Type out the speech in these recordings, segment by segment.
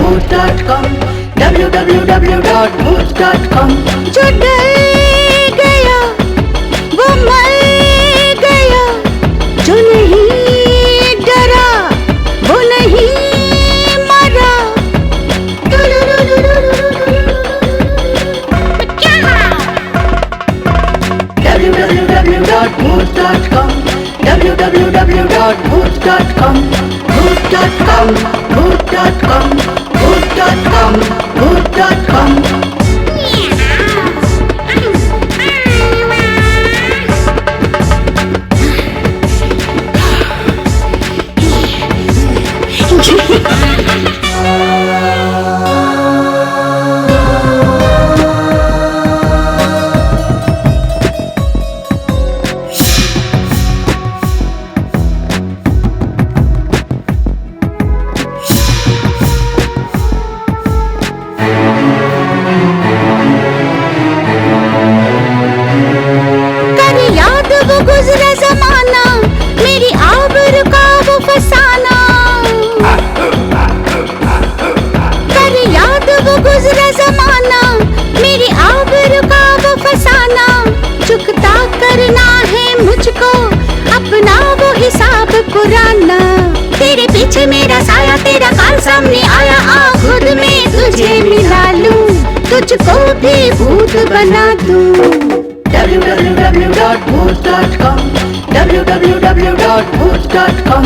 www.bhoot.com www.bhoot.com। जो डर गया वो मर गया, जो नहीं डरा वो नहीं मरा। www.bhoot.com www.bhoot.com Bhoot.com Bhoot.com Bhoot.com Bhoot.com। कर याद वो गुजरा जमाना, मेरी आबरू का वो फसाना। कर याद वो गुजरा जमाना, मेरी आबरू का वो फसाना। चुकता करना है मुझको अपना वो हिसाब पुराना। तेरे पीछे मेरा साया, तेरा काल सामने आया, आ खुद में तुझे मिला लूं, तुझको भी भूत बना दूं। www.bhoot.com www.bhoot.com।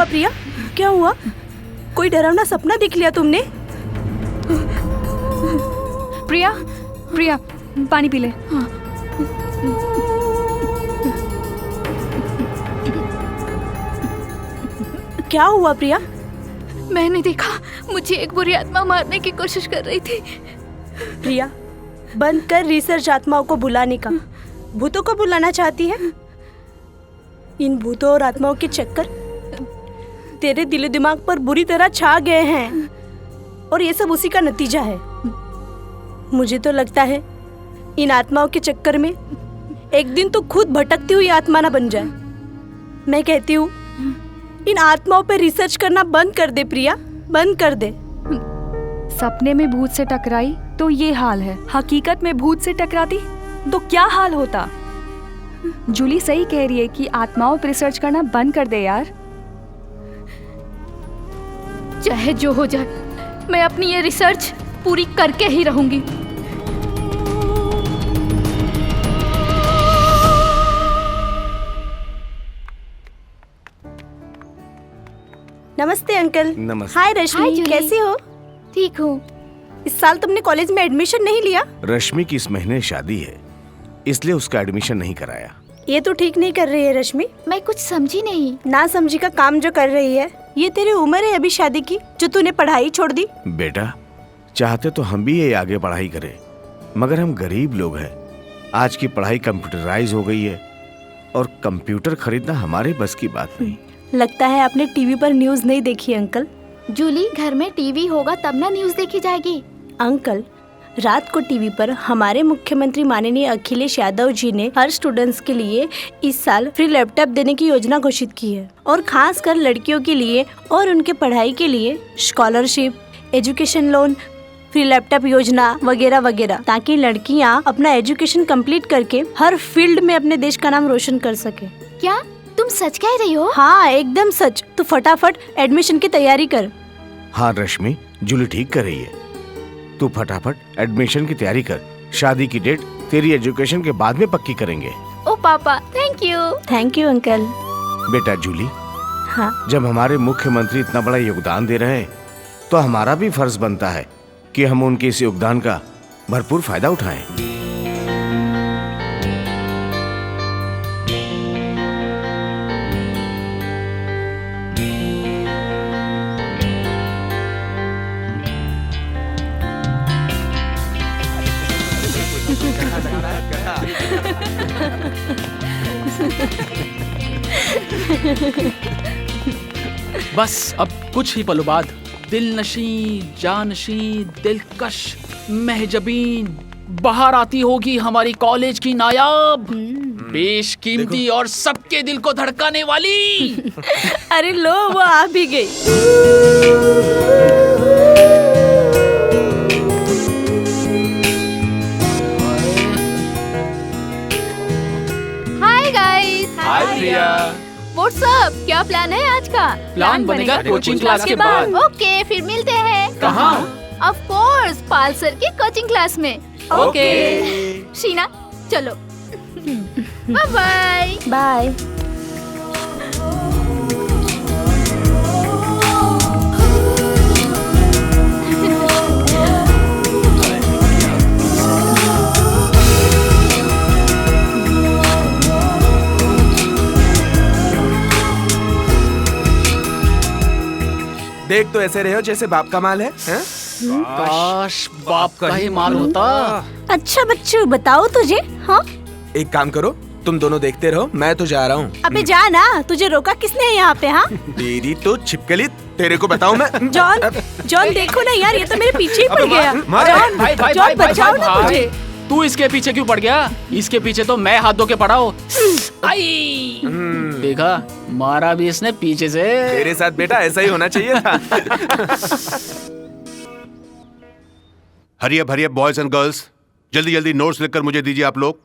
प्रिया, क्या हुआ? कोई डरावना सपना देख लिया तुमने? प्रिया, प्रिया पानी पी ले। क्या हुआ प्रिया? मैंने देखा मुझे एक बुरी आत्मा मारने की कोशिश कर रही थी। प्रिया, बंद कर रिसर्च आत्माओं को बुलाने का। भूतों को बुलाना चाहती है? इन भूतों और आत्माओं के चक्कर तेरे दिलो दिमाग पर बुरी तरह छा गए हैं और ये सब उसी का नतीजा है। मुझे तो लगता है इन आत्माओं के चक्कर में एक दिन तो खुद भटकती हुई आत्मा ना बन जाए। मैं कहती हूँ इन आत्माओं पे रिसर्च करना बंद कर दे प्रिया, बंद कर दे। सपने में भूत से टकराई तो ये हाल है, हकीकत में भूत से टकराती तो क्या हाल होता। जूली सही कह रही है कि आत्माओं पर रिसर्च करना बंद कर दे यार। चाहे जो हो जाए, मैं अपनी ये रिसर्च पूरी करके ही रहूंगी। नमस्ते अंकल। नमस्ते। हाय रश्मि, कैसी हो? ठीक हूँ। इस साल तुमने कॉलेज में एडमिशन नहीं लिया? रश्मि की इस महीने शादी है, इसलिए उसका एडमिशन नहीं कराया। ये तो ठीक नहीं कर रही है रश्मि। मैं कुछ समझी नहीं। ना समझी का काम जो कर रही है। ये तेरी उम्र है अभी शादी की, जो तूने पढ़ाई छोड़ दी। बेटा, चाहते तो हम भी ये आगे पढ़ाई करें, मगर हम गरीब लोग हैं। आज की पढ़ाई कंप्यूटराइज हो गई है और कंप्यूटर खरीदना हमारे बस की बात नहीं। लगता है आपने टीवी पर न्यूज़ नहीं देखी अंकल। जूली, घर में टीवी होगा तब ना न्यूज़ देखी जाएगी। अंकल, रात को टीवी पर हमारे मुख्यमंत्री माननीय अखिलेश यादव जी ने हर स्टूडेंट्स के लिए इस साल फ्री लैपटॉप देने की योजना घोषित की है और खास कर लड़कियों के लिए और उनके पढ़ाई के लिए scholarship, education loan, free laptop योजना वगैरह वगैरह, ताकि लड़कियां अपना एजुकेशन कंप्लीट करके हर फील्ड में अपने देश का नाम रोशन कर सके। क्या तुम सच कह रही हो? हाँ एकदम सच। तू फटाफट एडमिशन की तैयारी कर। हाँ रश्मि, जूली ठीक कर रही है। तू फटाफट एडमिशन की तैयारी कर। शादी की डेट तेरी एजुकेशन के बाद में पक्की करेंगे। ओ पापा, thank you. Thank you uncle. बेटा जूली, हाँ जब हमारे मुख्यमंत्री इतना बड़ा योगदान दे रहे हैं तो हमारा भी फर्ज बनता है कि हम उनके इस योगदान का भरपूर फायदा उठाएं। बस अब कुछ ही पलों बाद दिलनशी, जानशी, दिलकश, महजबीन बाहर आती होगी हमारी कॉलेज की नायाब, बेशकीमती और सबके दिल को धड़काने वाली। अरे लो, वो आ भी गई। Hi guys. Hi Priya. What's up? क्या प्लान है आज का? प्लान बनेगा कोचिंग क्लास के बाद। ओके, फिर मिलते हैं। कहाँ? ऑफ कोर्स, पाल सर की कोचिंग क्लास में। ओके। शीना, चलो। Bye bye. बाय। देख तो ऐसे रहे हो जैसे बाप का माल है, हैं? काश बाप का ही माल होता। अच्छा बच्चू, बताओ तुझे। हाँ एक काम करो, तुम दोनों देखते रहो, मैं तो जा रहा हूँ। अबे जा ना, तुझे रोका किसने है यहाँ पे? हाँ तेरी तो छिपकली, तेरे को बताऊँ मैं। जॉन, जॉन देखो ना यार, ये तो मेरे पीछे ही पड़ गया। मार। जॉन, भाई भाई जॉन भाई भाई बचाओ ना भाई, मुझे। तू इसके पीछे क्यों पड़ गया? इसके पीछे तो मैं हाथ धो के पड़ा हूँ। आई देखा, मारा भी इसने पीछे से। तेरे साथ बेटा ऐसा ही होना चाहिए था। Hurry up boys and girls, जल्दी जल्दी नोट्स लिखकर मुझे दीजिए आप लोग।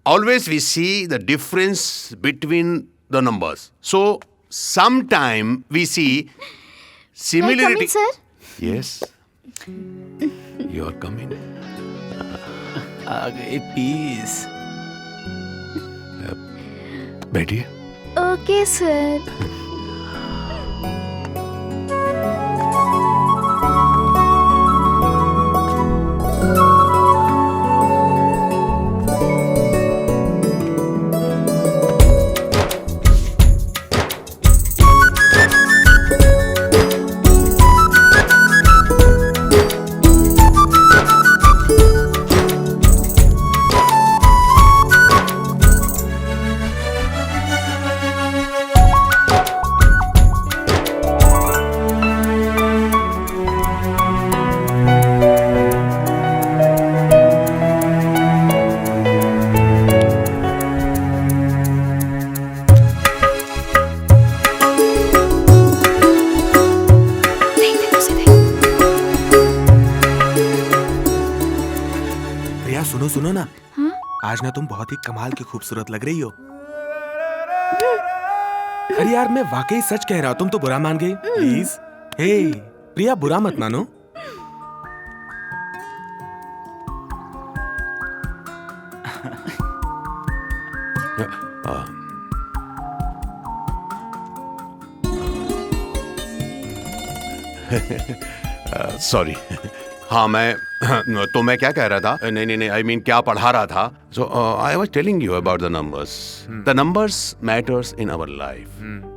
Always we see the difference between the numbers, so sometime we see similarity. Sir, yes, you are coming. आ गई पीस। बैठिए। Okay sir. सुनो सुनो ना, आज ना तुम बहुत ही कमाल की खूबसूरत लग रही हो। अरे यार, मैं वाकई सच कह रहा हूँ, तुम तो बुरा मान गई। प्लीज, हे प्रिया, बुरा मत मानो। सॉरी। हाँ मैं क्या कह रहा था? नहीं, आई मीन क्या पढ़ा रहा था। So I was telling you about the numbers. The numbers matters in our life.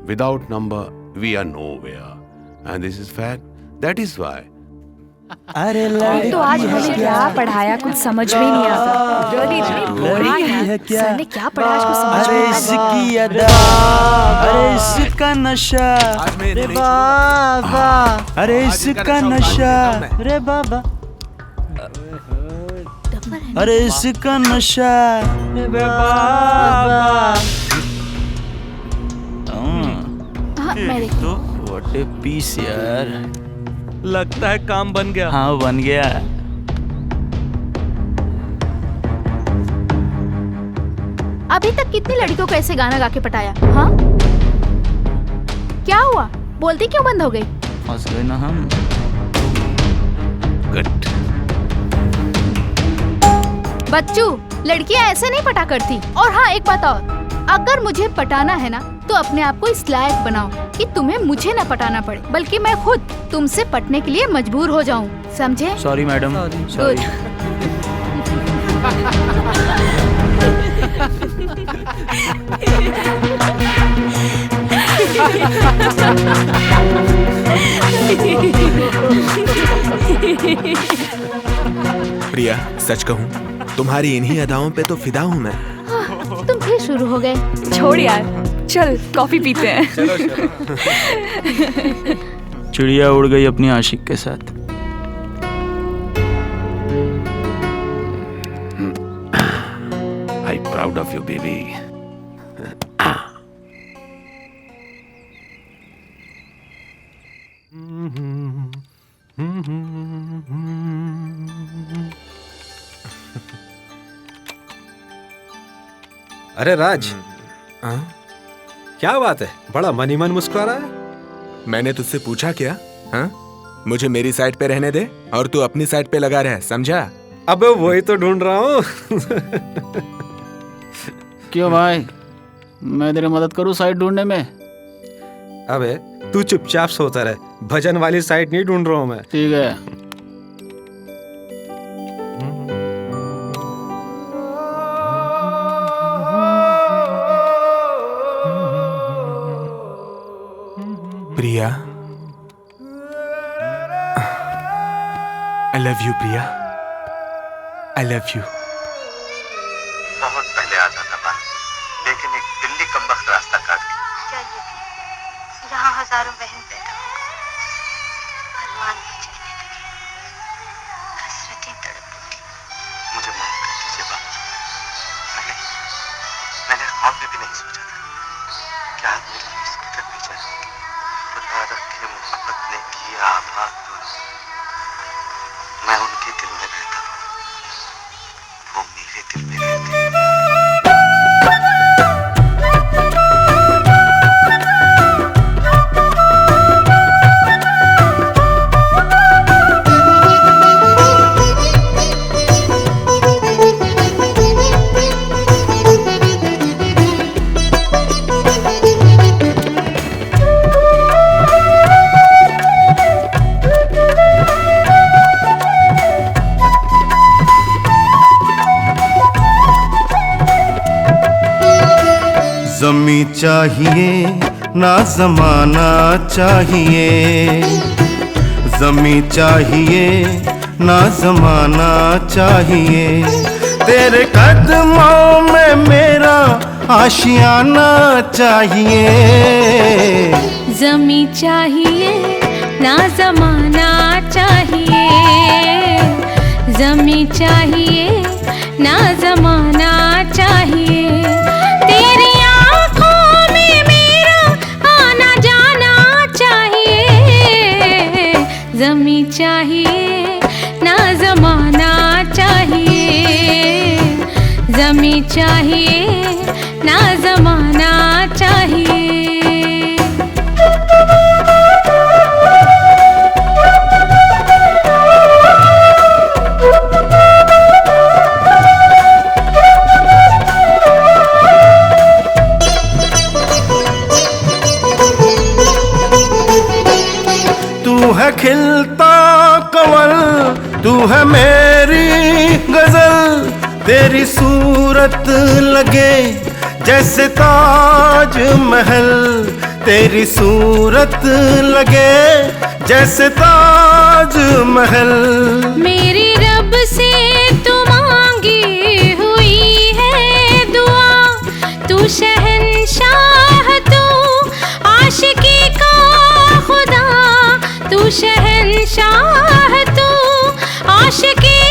Without number we are nowhere, and this is fact. That is why. अरे तो आज हमें क्या पढ़ाया, कुछ समझ में नहीं आता। सर ने क्या पढ़ा आज कुछ समझ में नहीं आता। इसकी अदा, अरे इसका नशा, रे बाबा, अरे इसका नशा, रे बाबा, अरे इसका नशा, रे बाबा। हाँ, मैं देखती हूँ। व्हाट ए पीस यार। लगता है काम बन गया। हाँ बन गया। अभी तक कितनी लड़कियों को ऐसे गाना गा के पटाया? हाँ, क्या हुआ? बोलती क्यों बंद हो गई? फंस गए ना हम। गुड। बच्चू, लड़कियां ऐसे नहीं पटा करती। और हाँ, एक बात और, अगर मुझे पटाना है ना तो अपने आप को इस लायक बनाओ कि तुम्हें मुझे न पटाना पड़े, बल्कि मैं खुद तुमसे पटने के लिए मजबूर हो जाऊं। समझे? Sorry madam. सॉरी। प्रिया, सच कहूँ तुम्हारी इन्हीं अदाओं पे तो फिदा हूँ मैं। तुम फिर शुरू हो गए। छोड़ यार, चल कॉफी पीते हैं। चलो चलो। चिड़िया उड़ गई अपनी आशिक के साथ। आई प्राउड ऑफ यू बेबी। अरे राज, क्या बात है? बड़ा मन ही मन मुस्कुरा रहा है। मैंने तुझसे पूछा क्या? हाँ, मुझे मेरी साइड पे रहने दे और तू अपनी साइड पे लगा रहे, समझा? अबे वही तो ढूंढ रहा हूँ। क्यों भाई, मैं तेरी मदद करूँ साइड ढूंढने में? अबे तू चुपचाप सोता रहे, भजन वाली साइड नहीं ढूंढ रहा हूँ मैं। ठीक है। Priya, I love you Priya, I love you. बहुत पहले आ जाता था, लेकिन एक दिल्ली कमबख्त रास्ता काट गई। चाहिए थी, यहाँ हजारों बहन पैदा हो गई, अरमान भी जीने लगे, हसरतें तड़प उठी। मुझे माफ कर दीजिए बाबा, मैंने ख्वाब में भी नहीं सोचा था कि आप मेरे लिए इस कदर बेचैन होंगे। खुदा रखे मोहब्बत ने किया आबाद दोनों, मैं उनके दिल में रहता हूँ, वो मेरे दिल में रहते हैं। ज़मीं चाहिए ना ज़माना चाहिए, ज़मीं चाहिए ना ज़माना चाहिए, तेरे कदमों में मेरा आशियाना चाहिए। ज़मीं चाहिए ना ज़माना चाहिए, ज़मीं चाहिए ना ज़माना चाहिए, तेरी आँखों में मेरा आना जाना चाहिए। ज़मीं चाहिए ना ज़माना चाहिए, ज़मीं चाहिए ना ज़माना चाहिए। तू है खिलता कंवल, तू है मेरी गजल, तेरी सूरत लगे जैसे ताज महल, तेरी सूरत लगे जैसे ताज महल। मेरी रब से तू मांगी हुई है दुआ, तू शहंशाह तू आशिकी का खुदा, तू शहंशाह तू आशिकी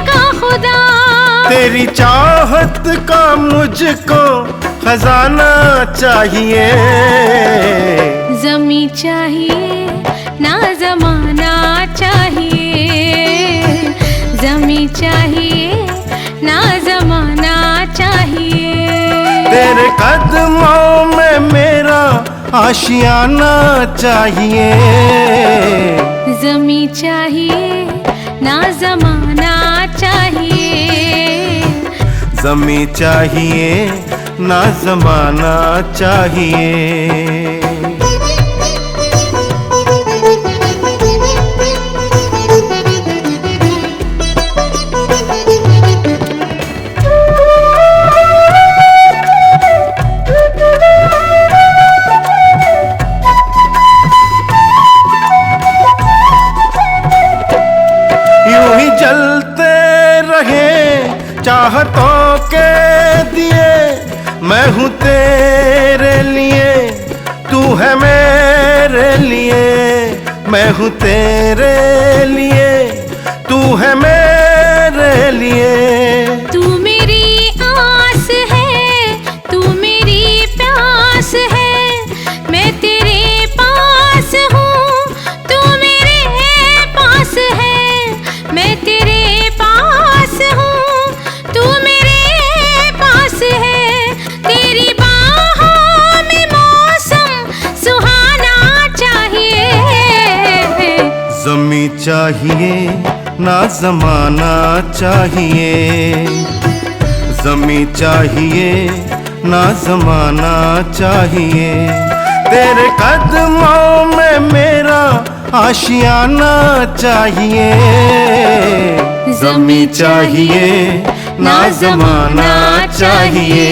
का खुदा। तेरी चाहत का मुझको खजाना चाहिए। ज़मीं चाहिए ना ज़माना आशियाना चाहिए। जमी चाहिए ना जमाना चाहिए। जमी चाहिए ना जमाना चाहिए। यूं ही जलते रहे चाहतों के दिए, मैं हूँ तेरे लिए, तू है मेरे लिए। मैं हूँ तेरे लिए, तू है मेरे लिए। तू मेरी आस है, तू मेरी प्यास है, मैं तेरे पास हूँ, तू मेरे पास है। मैं तेरे पास हूँ, तू मेरे पास है। तेरी बाहों में मौसम सुहाना चाहिए। जमी चाहिए ना जमाना चाहिए। जमी चाहिए ना जमाना चाहिए। तेरे कदमों में मेरा आशियाना चाहिए। जमी चाहिए ना जमाना चाहिए।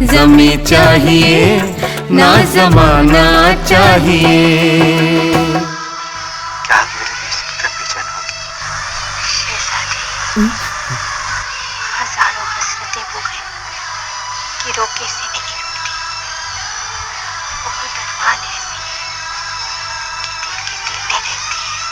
जमी चाहिए ना जमाना चाहिए। क्या आप मेरे लिए इस कदर बेचैन होंगे? हजारों हसरतें वो हैं कि रोके से नहीं रुकती। बहुत अरमान ऐसी है कि दिल के दिल में रहती है।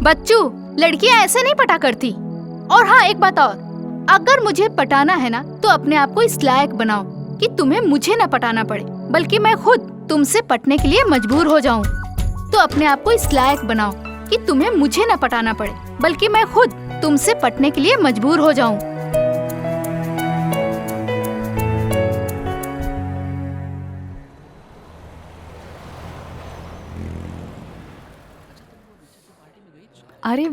बच्चू, लड़कियां ऐसे नहीं पटा करती। और हाँ, एक बात और, अगर मुझे पटाना है ना तो अपने आप को इस लायक बनाओ कि तुम्हें मुझे न पटाना पड़े, बल्कि मैं खुद तुमसे पटने के लिए मजबूर हो जाऊं। तो अपने आप को इस लायक बनाओ कि तुम्हें मुझे न पटाना पड़े, बल्कि मैं खुद तुमसे पटने के लिए मजबूर हो जाऊं। अरे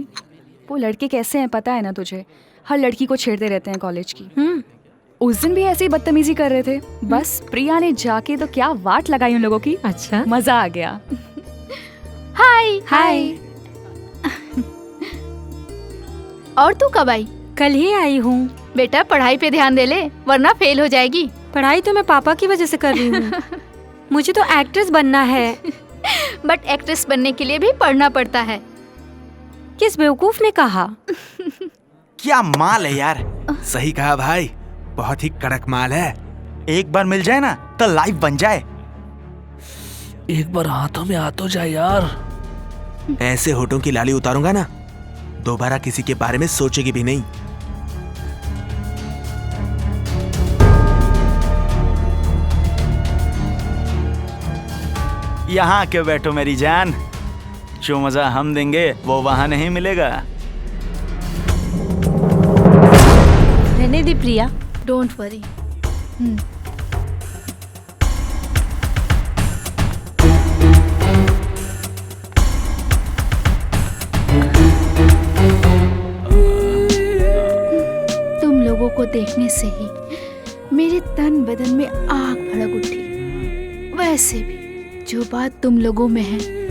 वो लड़के कैसे हैं पता है ना तुझे? हर लड़की को छेड़ते रहते हैं कॉलेज की। उस दिन भी ऐसी बदतमीजी कर रहे थे। बस प्रिया ने जाके तो क्या वाट लगाई उन लोगों की। अच्छा, मजा आ गया। हाय हाय। और तू कब आई? कल ही आई हूँ। बेटा पढ़ाई पे ध्यान दे ले, वरना फेल हो जाएगी। पढ़ाई तो मैं पापा की वजह से कर रही हूँ। मुझे तो एक्ट्रेस बनना है। बट एक्ट्रेस बनने के लिए भी पढ़ना पड़ता है। किस बेवकूफ ने कहा? क्या माल है यार। सही कहा भाई, बहुत ही कड़क माल है। एक बार मिल जाए ना तो लाइफ बन जाए। एक बार हाथों में आ तो जाए यार। ऐसे होठों की लाली उतारूंगा ना, दोबारा किसी के बारे में सोचेगी भी नहीं। यहाँ आके बैठो मेरी जान, जो मजा हम देंगे वो वहाँ नहीं मिलेगा। रहने दी प्रिया, डोंट वरी। तुम लोगों को देखने से ही मेरे तन बदन में आग भड़क उठी। वैसे भी जो बात तुम लोगों में है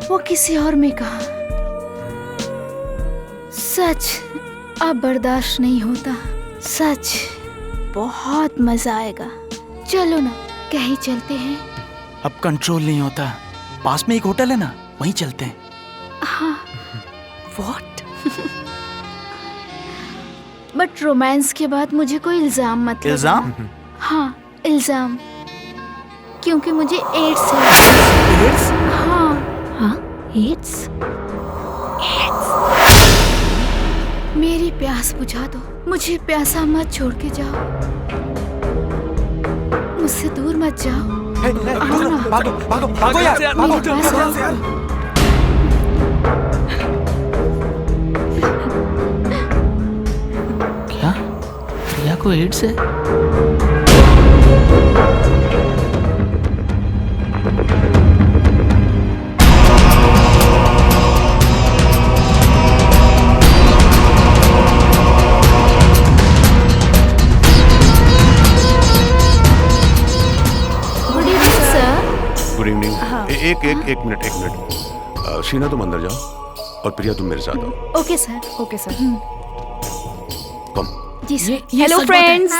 वो किसी और में कहा। सच अब बर्दाश्त नहीं होता। सच बहुत मजा आएगा। चलो ना कहीं चलते हैं। अब कंट्रोल नहीं होता। पास में एक होटल है ना, वहीं चलते हैं। हाँ। व्हाट? बट रोमांस के बाद मुझे कोई इल्जाम मत लगाना। इल्जाम? हाँ, इल्जाम। क्योंकि मुझे एड्स है। एड्स? हाँ। हाँ, एड्स? मेरी प्यास बुझा दो, मुझे प्यासा मत छोड़ के जाओ, मुझसे दूर मत जाओ। भागो भागो भागो यार, भागो जल्दी यार। क्या प्रिया को एड्स है? Good evening. एक मिनट। शीना तुम अंदर जाओ और प्रिया तुम मेरे साथ आओ। Okay sir. Okay sir. Come. जी सर। Hello friends.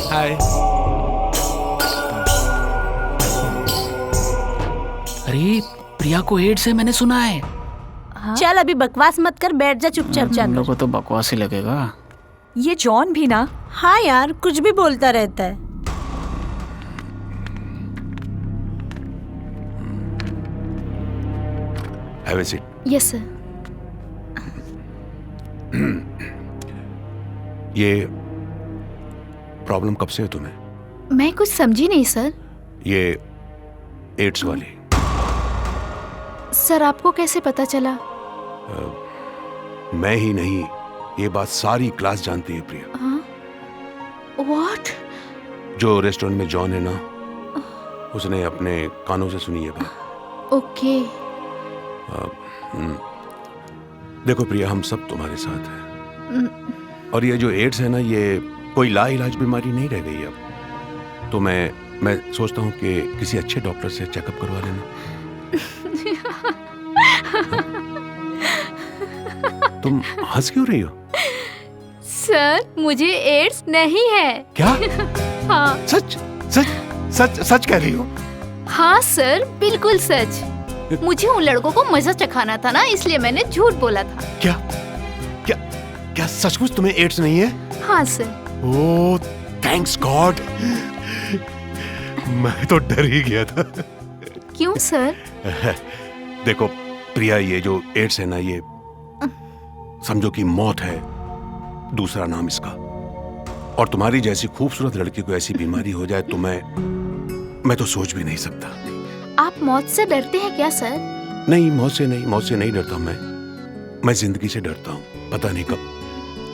हाय। अरे प्रिया को एड्स है, मैंने सुना है। चल अभी बकवास मत कर, बैठ जा चुपचाप हम जाकर। लोग को तो बकवास ही लगेगा। ये जॉन भी ना। हाँ यार, कुछ भी बोलता रहता है। Have a seat. Yes sir. ये प्रॉब्लम कब से है तुम्हें? मैं कुछ समझी नहीं सर। ये एड्स वाली। सर आपको कैसे पता चला? मैं ही नहीं, ये बात सारी क्लास जानती है प्रिया। व्हाट? जो रेस्टोरेंट में जॉन है ना, उसने अपने कानों से सुनी ये बात। ओके। देखो प्रिया, हम सब तुम्हारे साथ हैं। और ये जो एड्स है ना, ये कोई लाइलाज बीमारी नहीं रह गई अब। तो मैं सोचता हूँ कि किसी अच्छे डॉक्टर से चेकअप करवा लेना। तुम हंस क्यों रही हो? सर मुझे एड्स नहीं है। क्या? हाँ। सच सच सच सच कह रही हो? हाँ सर, बिल्कुल सच। मुझे उन लड़कों को मजा चखाना था ना, इसलिए मैंने झूठ बोला था। क्या क्या क्या सचमुच तुम्हें एड्स नहीं है? हाँ सर। ओह थैंक्स गॉड, मैं तो डर ही गया था। क्यों सर? देखो प्रिया, ये जो एड्स है ना, ये समझो कि मौत है, दूसरा नाम इसका। और तुम्हारी जैसी खूबसूरत लड़की को ऐसी बीमारी हो जाए तो मैं तो सोच भी नहीं सकता। आप मौत से डरते हैं क्या सर? नहीं, मौत से नहीं डरता मैं जिंदगी से डरता हूँ। पता नहीं कब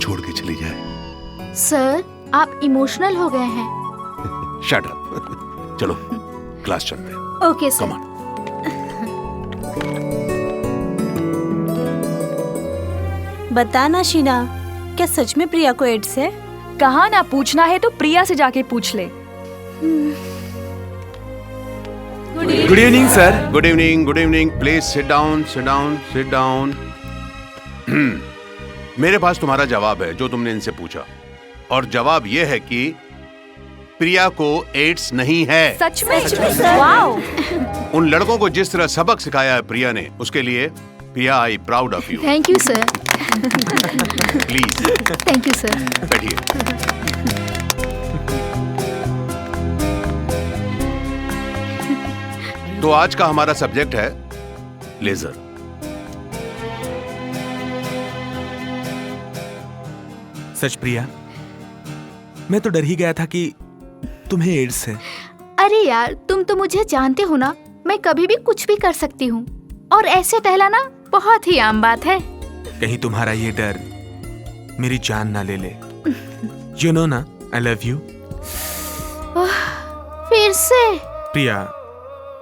छोड़ के चली जाए। सर आप इमोशनल हो गए हैं। Shut up. चलो क्लास चलते हैं। Okay sir. Come on. बताना शीना, क्या सच में प्रिया को एड्स है? कहा ना, पूछना है तो प्रिया से जाके पूछ ले। Good evening sir. Good evening. Please sit down. मेरे पास तुम्हारा जवाब है जो तुमने इनसे पूछा, और जवाब यह है कि प्रिया को एड्स नहीं है। सच में? वाओ। उन लड़कों को जिस तरह सबक सिखाया है प्रिया ने, उसके लिए Priya, I proud of you. Thank you sir. Please. Thank you sir. बैठिए। तो आज का हमारा सब्जेक्ट है लेजर। सच प्रिया, मैं तो डर ही गया था कि तुम्हें एड्स है। अरे यार, तुम तो मुझे जानते हो ना, मैं कभी भी कुछ भी कर सकती हूँ, और ऐसे टहलाना बहुत ही आम बात है। कहीं तुम्हारा ये डर मेरी जान ना ले ले। You know ना, I love you। फिर से? प्रिया,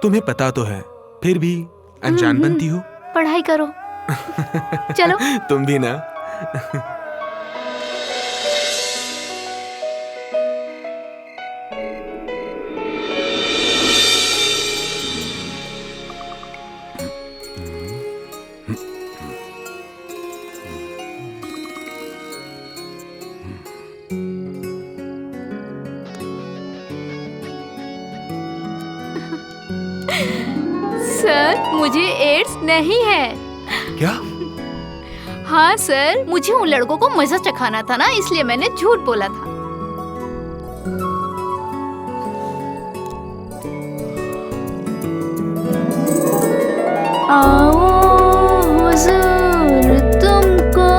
तुम्हें पता तो है, फिर भी अनजान बनती हो। पढ़ाई करो। चलो। तुम भी ना। मुझे एड्स नहीं है। क्या? हाँ सर, मुझे उन लड़कों को मजा चखाना था ना, इसलिए मैंने झूठ बोला था। आओ हुजूर, तुमको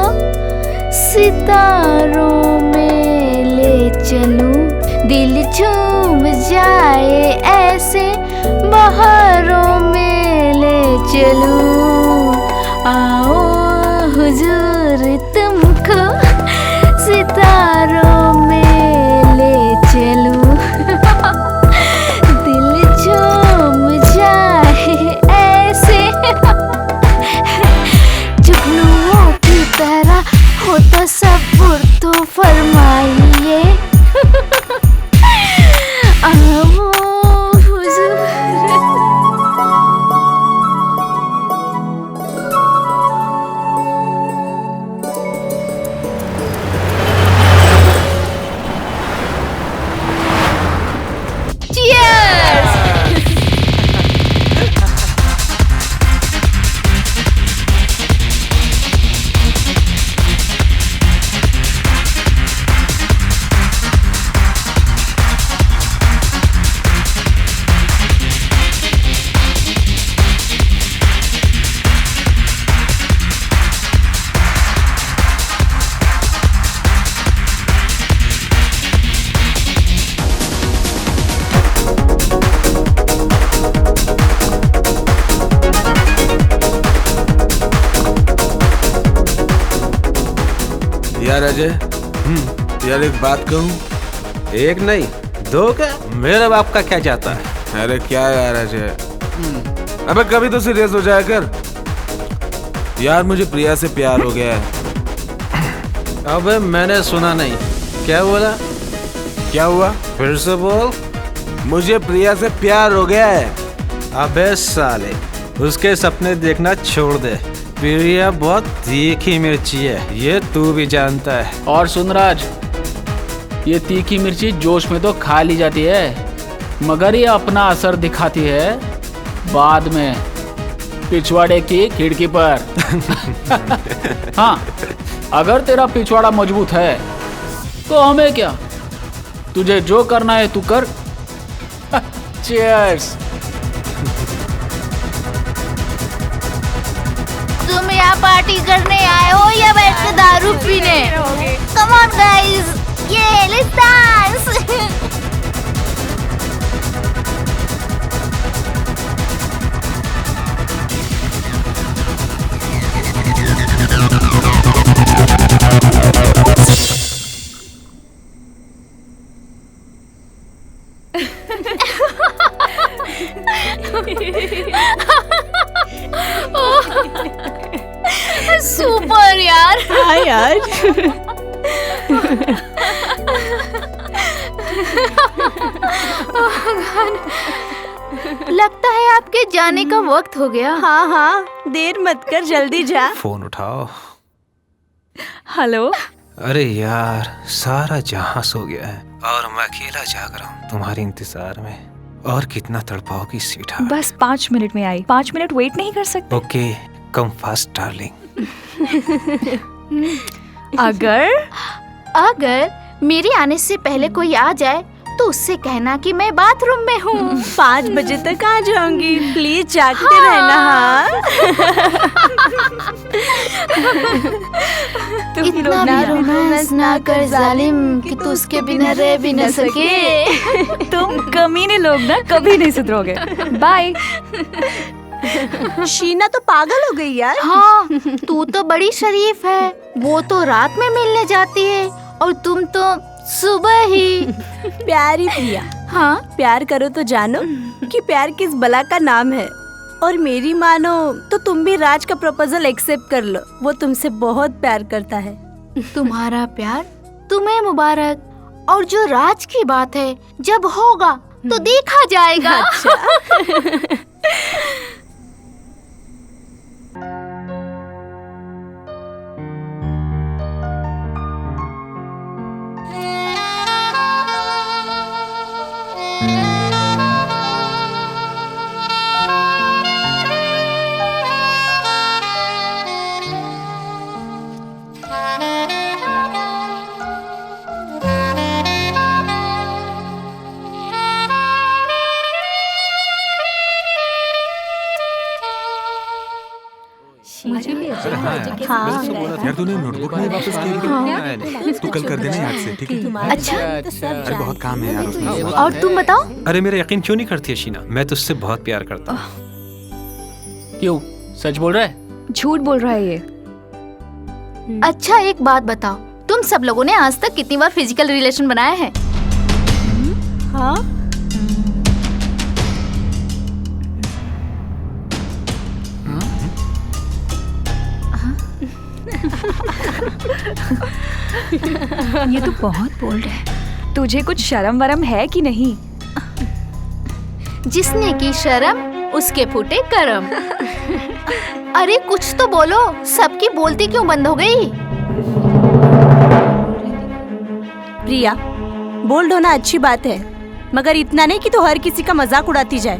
सितारों में ले चलूं, दिल झूम जाए ऐसे बहारों में ले चलूं। आओ हुजूर, तुमको सितारों में ले चलूं, दिल झूम जाए ऐसे जुगनुओं की तरह हो तसव्वुर तो फरमाइए। आओ हुजूर। यार अजय, यार एक बात कहूँ? एक नहीं दो क्या? मेरे बाप का क्या जाता है? अरे क्या यार अजय, अबे कभी तो सीरियस हो जाया कर यार। मुझे प्रिया से प्यार हो गया है। अबे मैंने सुना नहीं, क्या बोला? क्या हुआ? फिर से बोल। मुझे प्रिया से प्यार हो गया है। अबे साले, उसके सपने देखना छोड़ दे। प्रिया बहुत तीखी मिर्ची है, ये तू भी जानता है। और सुन राज, ये तीखी मिर्ची जोश में तो खा ली जाती है, मगर ये अपना असर दिखाती है बाद में, पिछवाड़े की खिड़की पर। हाँ, अगर तेरा पिछवाड़ा मजबूत है तो हमें क्या, तुझे जो करना है तू कर। चीयर्स। तुम यहाँ पार्टी करने आए हो या बैठ के दारू पीने? कम ऑन गाइस, ये लेट्स डांस। सुपर यार। हाँ यार। लगता है आपके जाने का वक्त हो गया। हाँ हाँ, देर मत कर, जल्दी जा। फोन उठाओ। हेलो। अरे यार, सारा जहां सो गया है और मैं अकेला जाग रहा हूँ तुम्हारे इंतजार में। और कितना तड़पाओगी स्वीट? बस 5 मिनट में आई। 5 मिनट वेट नहीं कर सकते? Okay, come fast darling. अगर मेरे आने से पहले कोई आ जाए तो उससे कहना कि मैं बाथरूम में हूँ। 5 बजे तक आ जाऊंगी, प्लीज जागते रहना। हाँ। इतना भी रोमांस ना कर जालिम कि तू उसके बिना रह भी न सके। तुम कमीने लोग ना कभी नहीं सुधरोगे। बाय। शीना तो पागल हो गई यार। हाँ, तू तो बड़ी शरीफ है, वो तो रात में मिलने जाती है और तुम तो सुबह ही। प्यारी प्रिया, हाँ प्यार करो तो जानो कि प्यार किस बला का नाम है, और मेरी मानो तो तुम भी राज का प्रपोजल एक्सेप्ट कर लो, वो तुमसे बहुत प्यार करता है। तुम्हारा प्यार तुम्हें मुबारक, और जो राज की बात है जब होगा तो देखा जाएगा। अच्छा। यार तूने नोटबुक नहीं वापस की? तू कल कर देना याद से, ठीक है? अच्छा अरे बहुत काम है यार उसमें। और तुम बताओ। अरे मेरा यकीन क्यों नहीं करती है शीना? मैं तुझसे बहुत प्यार करता हूँ। क्यों, सच बोल रहा है? झूठ बोल रहा है ये। अच्छा एक बात बताओ, तुम सब लोगों ने आज तक कितनी बार फिजिकल रिलेशन बनाया है? हाँ? ये तो बहुत बोल्ड है। तुझे कुछ शर्म वरम है कि नहीं? जिसने की शर्म उसके फूटे करम। अरे कुछ तो बोलो, सबकी बोलती क्यों बंद हो गई? प्रिया, बोल्ड होना अच्छी बात है, मगर इतना नहीं कि तू हर किसी का मजाक उड़ाती जाए।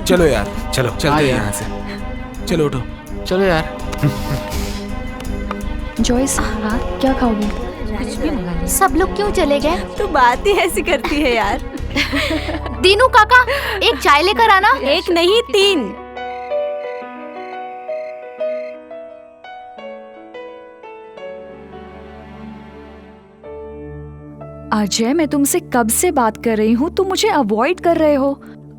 चलो यार, चलो चलते हैं यहाँ से। चलो उठो। चलो यार। जॉयस, क्या खाओगे? सब लोग क्यों चले गए? तू बात ही ऐसी करती है यार। दीनू काका, एक चाय लेकर आना। एक नहीं 3। अजय, मैं तुमसे कब से बात कर रही हूँ, तुम मुझे अवॉइड कर रहे हो।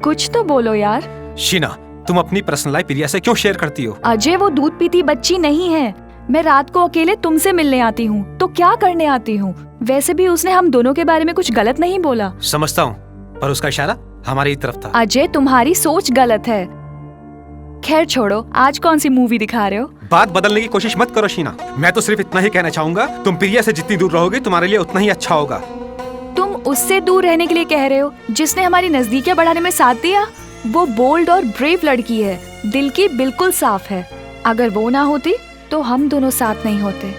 कुछ तो बोलो यार। शीना, तुम अपनी पर्सनल लाइफ प्रिया से क्यों शेयर करती हो? अजय, वो दूध पीती बच्ची नहीं है। मैं रात को अकेले तुमसे मिलने आती हूँ तो क्या करने आती हूँ। वैसे भी उसने हम दोनों के बारे में कुछ गलत नहीं बोला। समझता हूँ, पर उसका इशारा हमारी तरफ था। अजय, तुम्हारी सोच गलत है। खैर छोड़ो, आज कौन सी मूवी दिखा रहे हो? बात बदलने की कोशिश मत करो शीना। मैं तो सिर्फ इतना ही कहना चाहूंगा, तुम प्रिया से जितनी दूर रहोगे तुम्हारे लिए उतना ही अच्छा होगा। तुम उससे दूर रहने के लिए कह रहे हो जिसने हमारी नजदीकियां बढ़ाने में साथ दिया? वो बोल्ड और ब्रेव लड़की है, दिल की बिल्कुल साफ है। अगर वो ना होती तो हम दोनों साथ नहीं होते।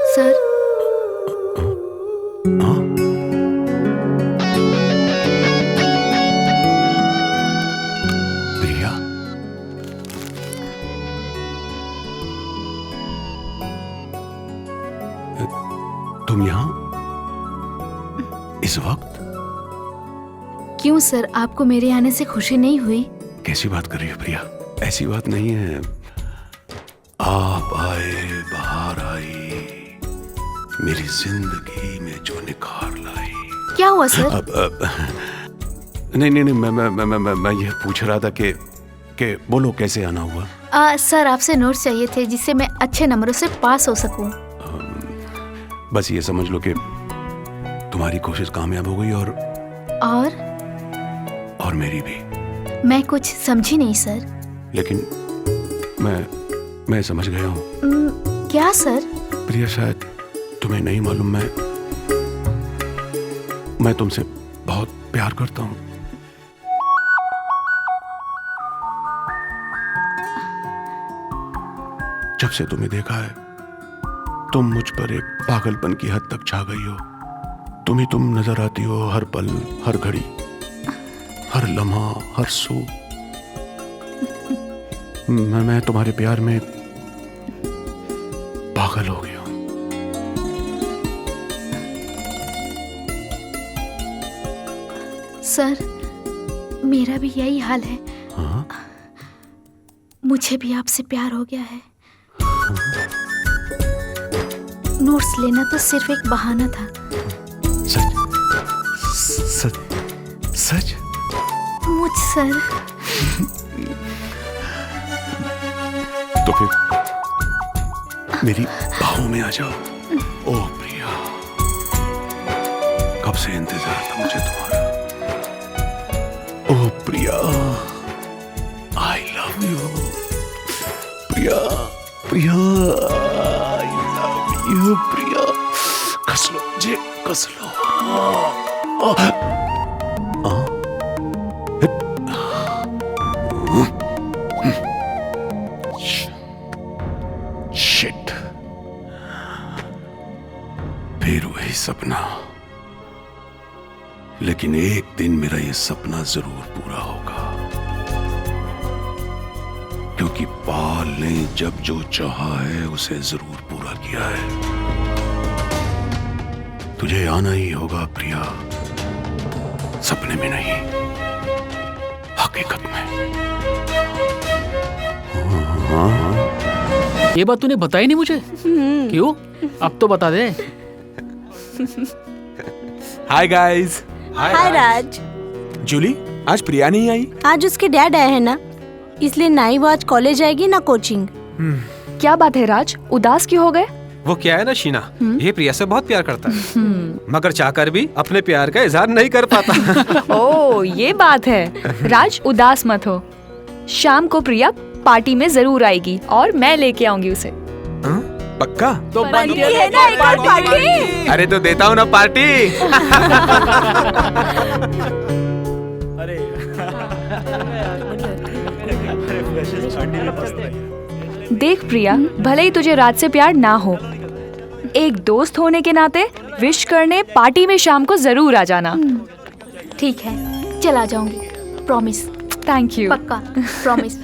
सर, प्रिया, तुम यहाँ इस वक्त? क्यों सर, आपको मेरे आने से खुशी नहीं हुई? कैसी बात कर रही है प्रिया? ऐसी बात नहीं है। आप आए, बाहर आई, मेरी जिंदगी में जो निखार लाई। क्या हुआ सर? नहीं, मैं ये पूछ रहा था कि बोलो कैसे आना हुआ? सर, आपसे नोट्स चाहिए थे जिससे मैं अच्छे नंबरों से पास हो सकूं। बस ये समझ लो कि तुम्हारी कोशिश कामयाब हो गई और मेरी भी। मैं कुछ समझी नहीं सर। लेकिन मैं समझ गया हूँ। क्या सर? प्रिया, शायद तुम्हें नहीं मालूम, मैं तुमसे बहुत प्यार करता हूँ। जब से तुम्हें देखा है, तुम मुझ पर एक पागलपन की हद तक छा गई हो। तुम नजर आती हो हर पल, हर घड़ी, हर लम्हा, हर सू। मैं तुम्हारे प्यार में पागल हो गया हूं। सर, मेरा भी यही हाल है। हाँ? मुझे भी आपसे प्यार हो गया है। नोट्स लेना तो सिर्फ एक बहाना था। सच? मुझ सर। तो फिर मेरी बाहों में आ जाओ। ओ प्रिया, कब से इंतजार था मुझे तुम्हारा। Oh Priya, I love you. Priya, Priya, I love you. Priya, कस लो मुझे, कस लो। शिट, फिर वही सपना। लेकिन एक दिन मेरा ये सपना जरूर पूरा होगा, क्योंकि पाल ने जब जो चाहा है उसे जरूर पूरा किया है। तुझे आना ही होगा प्रिया, सपने में नहीं, हकीकत में। ये बात तूने बताई नहीं मुझे। क्यों? अब तो बता दे। हाय गाइस। हाय राज। जूली, आज प्रिया नहीं आई? आज उसके डैड आए हैं ना, इसलिए ना ही वो आज कॉलेज आएगी ना कोचिंग। क्या बात है राज, उदास क्यों हो गए? वो क्या है ना शीना, ये प्रिया से बहुत प्यार करता है, मगर चाहकर भी अपने प्यार का इजहार नहीं कर पाता। ओ, ये बात है। राज उदास मत हो, शाम को प्रिया पार्टी में जरूर आएगी और मैं लेके आऊंगी उसे। पक्का? तो बनती है ना एक और पार्टी। अरे तो देता हूँ ना पार्टी। देख प्रिया, भले ही तुझे राज से प्यार ना हो, एक दोस्त होने के नाते विश करने पार्टी में शाम को जरूर आ जाना। ठीक है, चला जाऊंगी, प्रॉमिस। Thank you. पक्का, प्रॉमिस।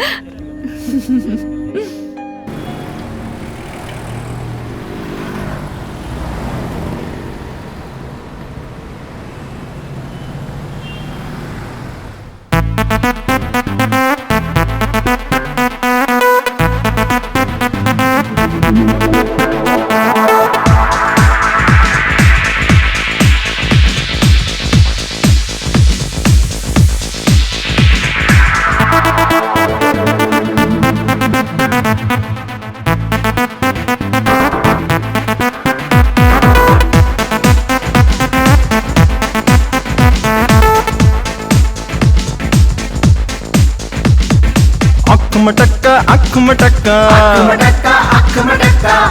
अख मटक्का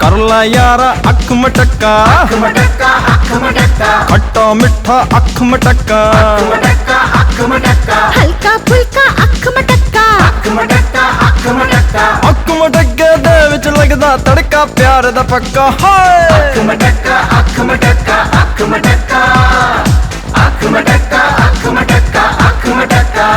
कर ला यारा अख मटक्का खट्टा मिठा अख मटक्का हल्का फुल्का अख मटक्का अख मटक्के दे विच लगदा तड़का प्यार दा पक्का। हाय अख मटक्का अख मटक्का अख मटक्का अख मटक्का अख मटक्का अख मटक्का।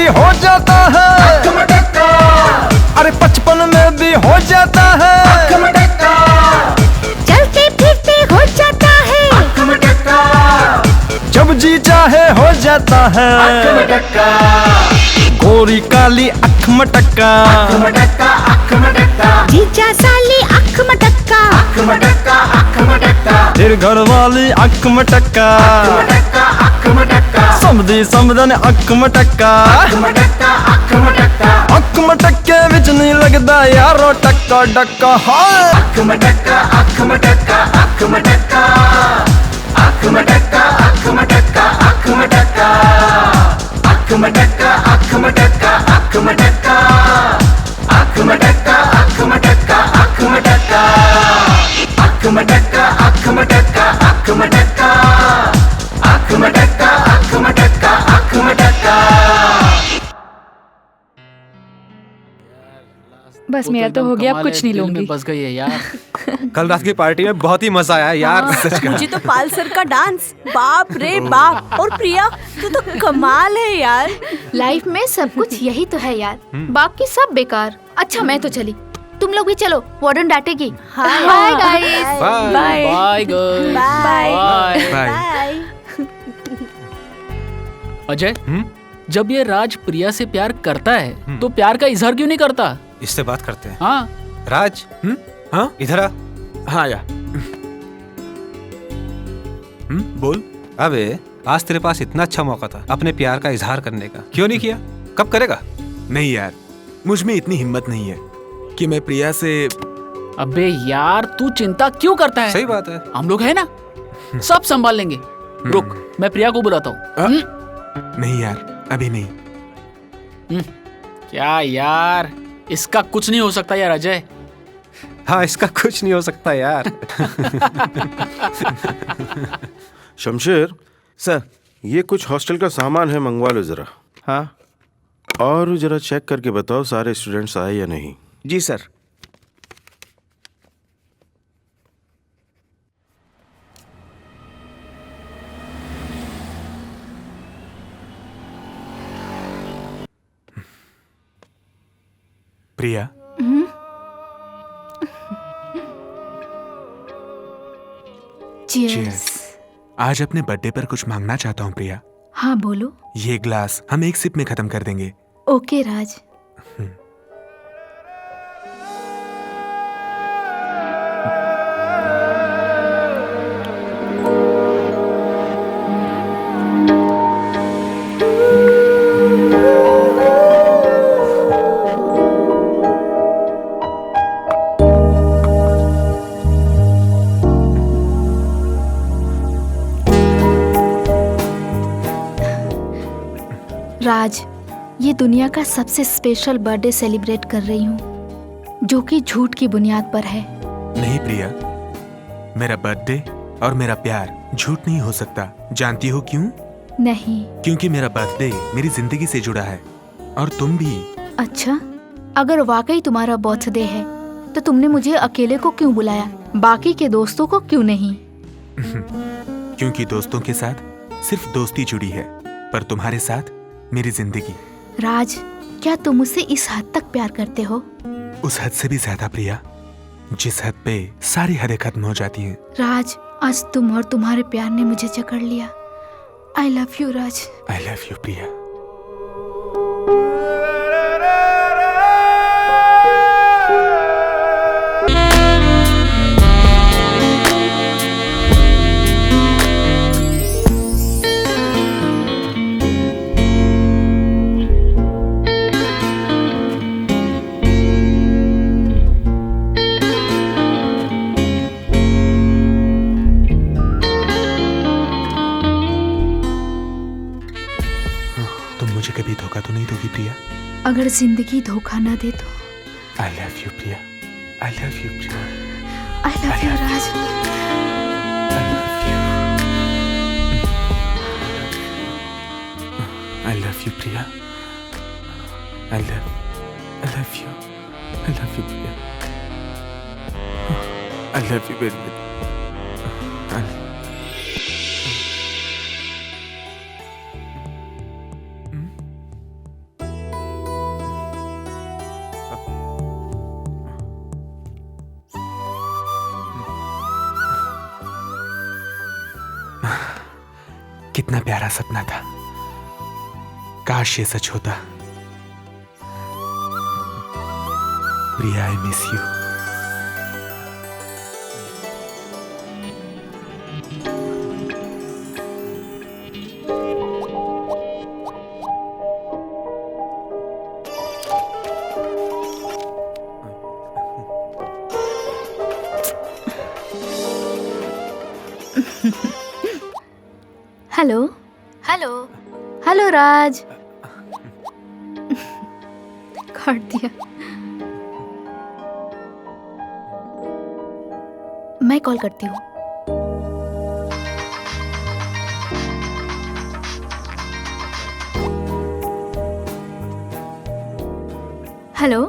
हो जाता है अरे बचपन में भी हो जाता है, चलते फिरते हो जाता है, जब जी चाहे हो जाता है। गोरी काली अख मटक्का जीजा साली अख मटक्का फिर घर वाली अख मटक्का समझी समझन अख मटक्का अख मटक्के विच नहीं लगदा यारो टक्का डक्का। हाय अख मटक्का अख मटक्का अख मटक्का अख मटक्का अख मटक्का अख मटक्का अख मटक्का अख मटक्का अख मटक्का अख मटक्का अख मटक्का अख मटक्का अख मटक्का अख मटक्का अख मटक्का अख मटक्का अख मटक्का अख मटक्का। बस मेरा तो हो गया, अब कुछ नहीं लूंगी। बस गई है यार। कल रात की पार्टी में बहुत ही मजा आया यार। सच का। मुझे तो पाल सर का डांस बाप रे बाप। और प्रिया तू तो कमाल है यार। लाइफ में सब कुछ यही तो है यार, बाकी सब बेकार। अच्छा मैं तो चली, तुम लोग भी चलो, वार्डन डांटेगी। Bye guys. Bye bye girl. Bye bye. Ajay, जब ये राज प्रिया से प्यार करता है तो प्यार का इजहार क्यों नहीं करता? इससे बात करते हैं। हाँ राज, हाँ इधर आ। हाँ या बोल। अबे आज तेरे पास इतना अच्छा मौका था अपने प्यार का इजहार करने का, क्यों नहीं किया? कब करेगा? नहीं यार, मुझ में इतनी हिम्मत नहीं है कि मैं प्रिया से। अबे यार तू चिंता क्यों करता है? सही बात है, हम लोग है ना, सब संभाल लेंगे। रुक, मैं प्रिया को बुलाता हूँ। नहीं यार, अभी नहीं। क्या यार, इसका कुछ नहीं हो सकता यार अजय। हाँ इसका कुछ नहीं हो सकता यार। शमशेर सर, ये कुछ हॉस्टल का सामान है, मंगवा लो जरा। हाँ, और जरा चेक करके बताओ सारे स्टूडेंट्स आए या नहीं। जी सर। प्रिया, चीयर्स। आज अपने बर्थडे पर कुछ मांगना चाहता हूँ प्रिया। हाँ बोलो। ये ग्लास हम एक सिप में खत्म कर देंगे। ओके राज। राज, ये दुनिया का सबसे स्पेशल बर्थडे सेलिब्रेट कर रही हूँ, जो कि झूठ की बुनियाद पर है। नहीं प्रिया, मेरा बर्थडे और मेरा प्यार झूठ नहीं हो सकता। जानती हो क्यों? नहीं। क्योंकि मेरा बर्थडे मेरी जिंदगी से जुड़ा है, और तुम भी। अच्छा, अगर वाकई तुम्हारा बर्थडे है तो तुमने मुझे अकेले को क्यों बुलाया, बाकी के दोस्तों को क्यों नहीं? क्योंकि दोस्तों के साथ सिर्फ दोस्ती जुड़ी है, पर तुम्हारे साथ मेरी जिंदगी। राज, क्या तुम मुझसे इस हद तक प्यार करते हो? उस हद से भी ज्यादा प्रिया, जिस हद पे सारी हदें खत्म हो जाती हैं। राज, आज तुम और तुम्हारे प्यार ने मुझे जकड़ लिया। I love you Raj. I love you Priya. कभी धोखा तो नहीं दोगी प्रिया? अगर जिंदगी धोखा ना दे तो। I love you Priya. I love you Priya. I love you Raj. I love you Priya. I love you. I love you Priya. I love you very much. कितना प्यारा सपना था, काश ये सच होता। Priya, I miss you. Hello hello hello Raj. काट दिया। मैं कॉल करती हूँ। Hello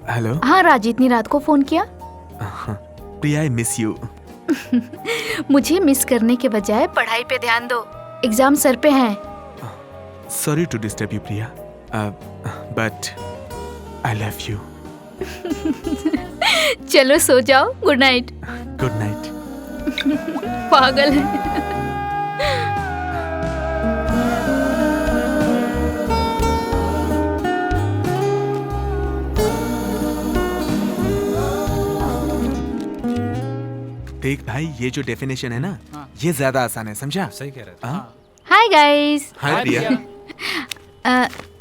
hello. हाँ राज, इतनी रात को फोन किया? Priya, I miss you. मुझे मिस करने के बजाय पढ़ाई पे ध्यान दो, एग्जाम सर पे हैं। Sorry to disturb you Priya, but I love you. चलो सो जाओ, गुड नाइट। Good night. पागल है। देख भाई, ये जो डेफिनेशन है ना, ये ज्यादा आसान है, समझा? सही कह रहे हो। हाय गाइस। हाय प्रिया।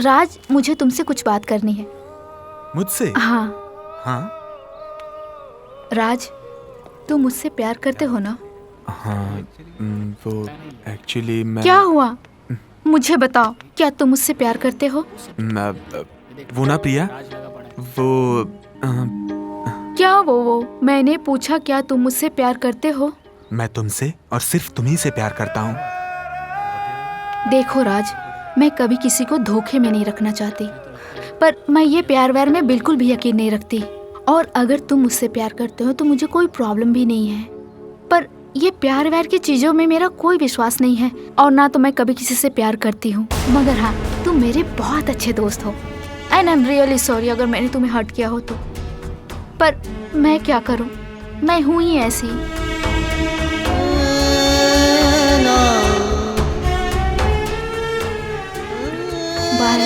राज, मुझे तुमसे कुछ बात करनी है। मुझसे? हाँ। हाँ राज, तुम मुझसे प्यार करते हो ना? हाँ, वो एक्चुअली मैं... क्या हुआ? मुझे बताओ, क्या तुम मुझसे प्यार करते हो? वो ना प्रिया, वो क्या वो? मैंने पूछा क्या तुम मुझसे प्यार करते हो? मैं तुमसे और सिर्फ तुम्ही से प्यार करता हूँ। देखो राज, मैं कभी किसी को धोखे में नहीं रखना चाहती, पर मैं ये प्यार व्यार में बिल्कुल भी यकीन नहीं रखती। और अगर तुम मुझसे प्यार करते हो तो मुझे कोई प्रॉब्लम भी नहीं है, पर ये प्यार व्यार की चीजों में मेरा कोई विश्वास नहीं है, और ना तो मैं कभी किसी से प्यार करती हूँ। मगर हाँ, तुम मेरे बहुत अच्छे दोस्त हो, and I am really sorry अगर मैंने तुम्हें हर्ट किया हो तो। पर मैं क्या करूँ, मैं हूँ ही ऐसी। बाय।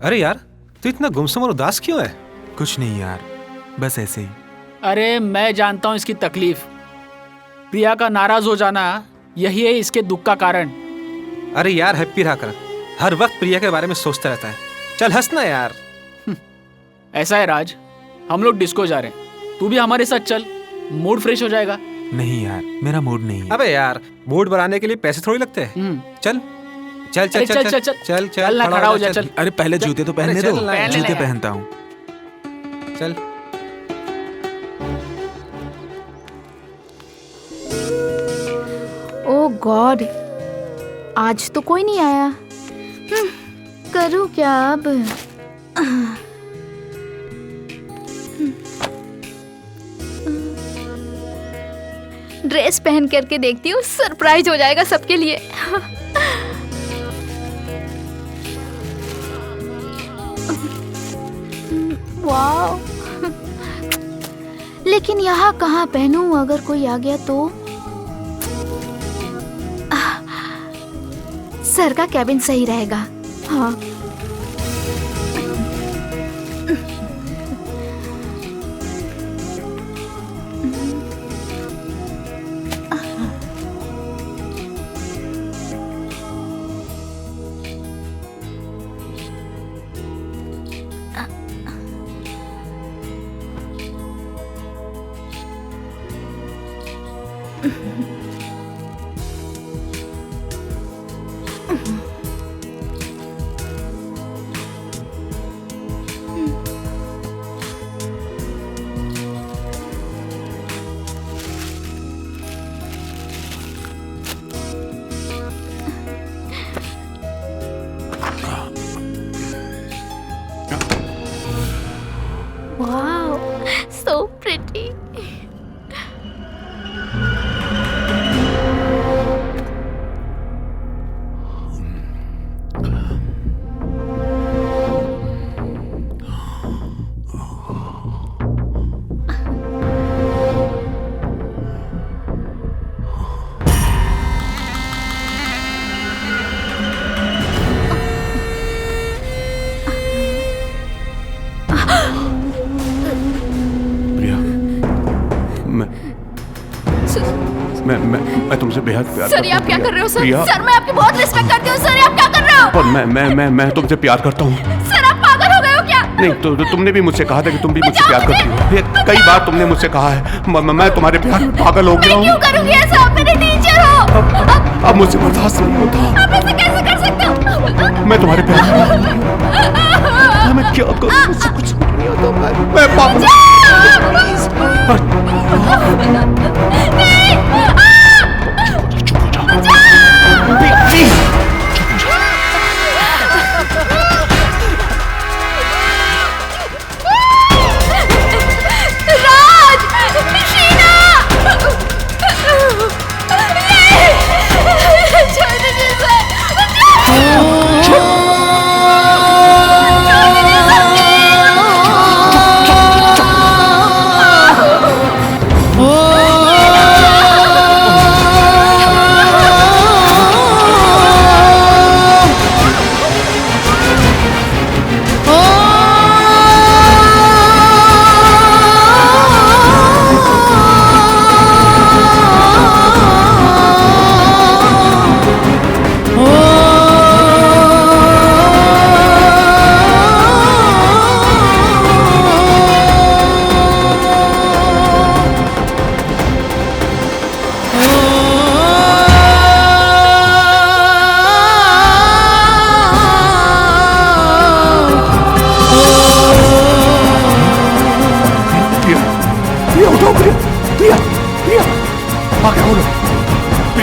अरे यार, तू इतना गुमसुम और उदास क्यों है? कुछ नहीं यार, बस ऐसे ही। अरे मैं जानता हूँ इसकी तकलीफ। प्रिया का नाराज हो जाना यही है इसके दुख का कारण। अरे यार, हैप्पी रहा कर, हर वक्त प्रिया के बारे में सोचता रहता है। चल हंसना यार। ऐसा है राज, हम लोग डिस्को जा रहे हैं, तू भी हमारे साथ चल, मूड फ्रेश हो जाएगा। नहीं यार, मेरा मूड नहीं है। अबे यार, मूड बनाने के लिए पैसे थोड़ी लगते हैं। चल चल चल चल चल चल चल खड़ा हो जा, चल। अरे पहले जूते तो पहनने दो, जूते पहनता हूँ। चल। ओह गॉड, आज तो कोई नहीं आया। करूँ क्या अब? ड्रेस पहन करके देखती हूँ, सरप्राइज हो जाएगा सबके लिए। वाह, लेकिन यहाँ कहाँ पहनूं, अगर कोई आ गया तो? सर का कैबिन सही रहेगा। हाँ। Wow, so pretty. मैं तुमसे बेहद प्यार सर, आप क्या कर रहे हो सर? प्रिया। सर, मैं आपकी बहुत रिस्पेक्ट करती हूँ सर, आप क्या कर रहे हो? पर मैं तुमसे प्यार करता हूँ। सर, आप नहीं तो तुमने भी मुझसे कहा था कि तुम भी मुझसे प्यार करती हो। ये कई बार तुमने मुझसे कहा है मैं तुम्हारे प्यार में पागल हो गया हूँ। क्यों करूंगी ऐसा? आप मेरे टीचर हो। अब मुझसे बर्दाश्त नहीं होता। आप ऐसे कैसे कर सकते हो? मैं तुम्हारे प्यार में मैं क्या करूं? मुझसे कुछ समझ नहीं आता। मैं पागल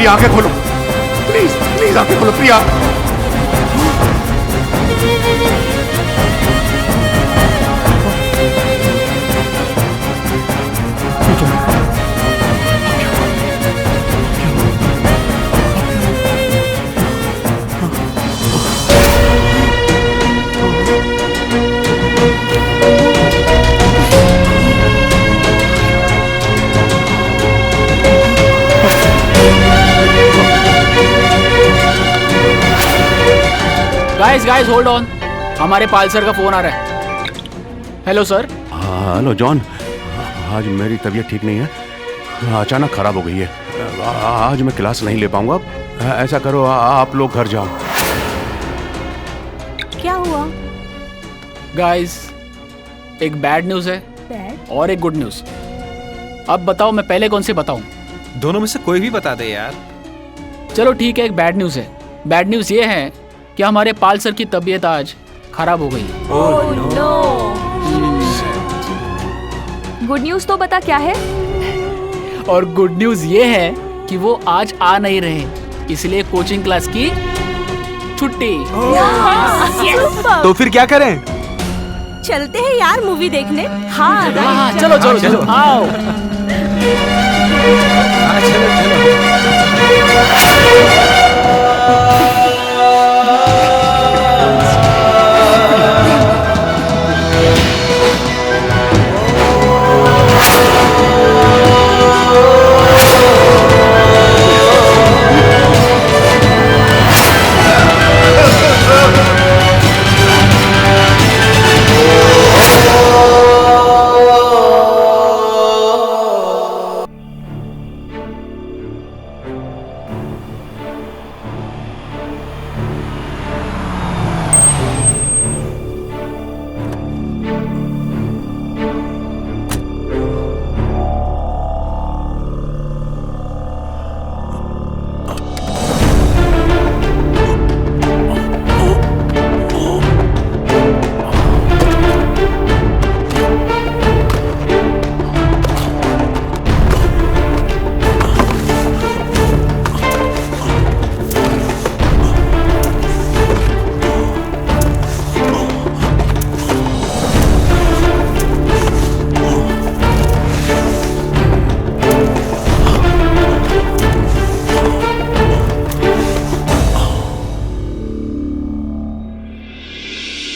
आंखें खोलो प्लीज प्लीज आंखें खोलो प्रिया। गाइस होल्ड ऑन, हमारे पाल सर का फोन आ रहा है। Hello sir. हेलो जॉन, आज मेरी तबीयत ठीक नहीं है, अचानक खराब हो गई है। आज मैं क्लास नहीं ले पाऊंगा। ऐसा करो आप लोग घर जाओ। क्या हुआ? गाइस एक बैड न्यूज है बैड और एक गुड न्यूज। अब बताओ मैं पहले कौन से बताऊं? दोनों में से कोई भी बता दे यार। चलो ठीक है, एक बैड न्यूज है। बैड न्यूज ये है कि हमारे पाल सर की तबीयत आज खराब हो गई। गुड न्यूज तो बता क्या है? और गुड न्यूज ये है कि वो आज आ नहीं रहे, इसलिए कोचिंग क्लास की छुट्टी। तो फिर क्या करें? चलते हैं यार मूवी देखने। हाँ चलो चलो चलो आओ।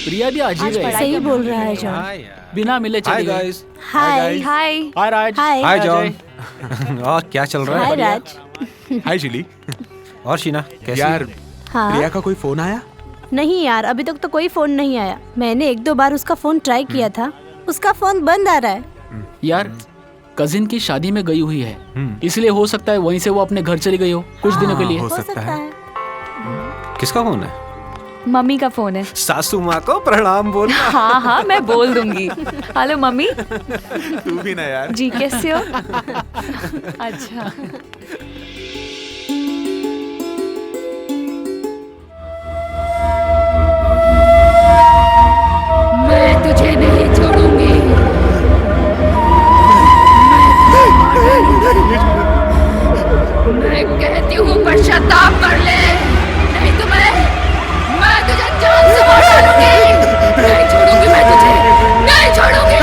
प्रिया भी आज ही गई। सही बोल रहा है जॉन। बिना मिले चली गई। गाइस। हाय हाय हाय राज। हाय जॉन। और क्या चल रहा हाय है? राज। हाय शिली। और शीना कैसी? यार हाँ? प्रिया का कोई फोन आया? नहीं यार, अभी तक तो कोई फोन नहीं आया। मैंने 1-2 बार उसका फोन ट्राई किया था, उसका फोन बंद आ रहा है। यार कजिन की शादी में गई हुई है, इसलिए हो सकता है वहीं से वो अपने घर चली गई हो कुछ दिनों के लिए। हो सकता है। किसका फोन है? मम्मी का फोन है। सासू माँ को प्रणाम बोल। हाँ हाँ मैं बोल दूंगी। Hello mummy. तू भी ना यार। जी कैसे हो? अच्छा। मैं तुझे नहीं छोड़ूंगी। मैं कहती हूँ पश्चाताप कर ले, नहीं तो मैं तुझे जान से मार डालूंगी। नहीं छोड़ूंगी मैं तुझे, नहीं छोड़ूंगी।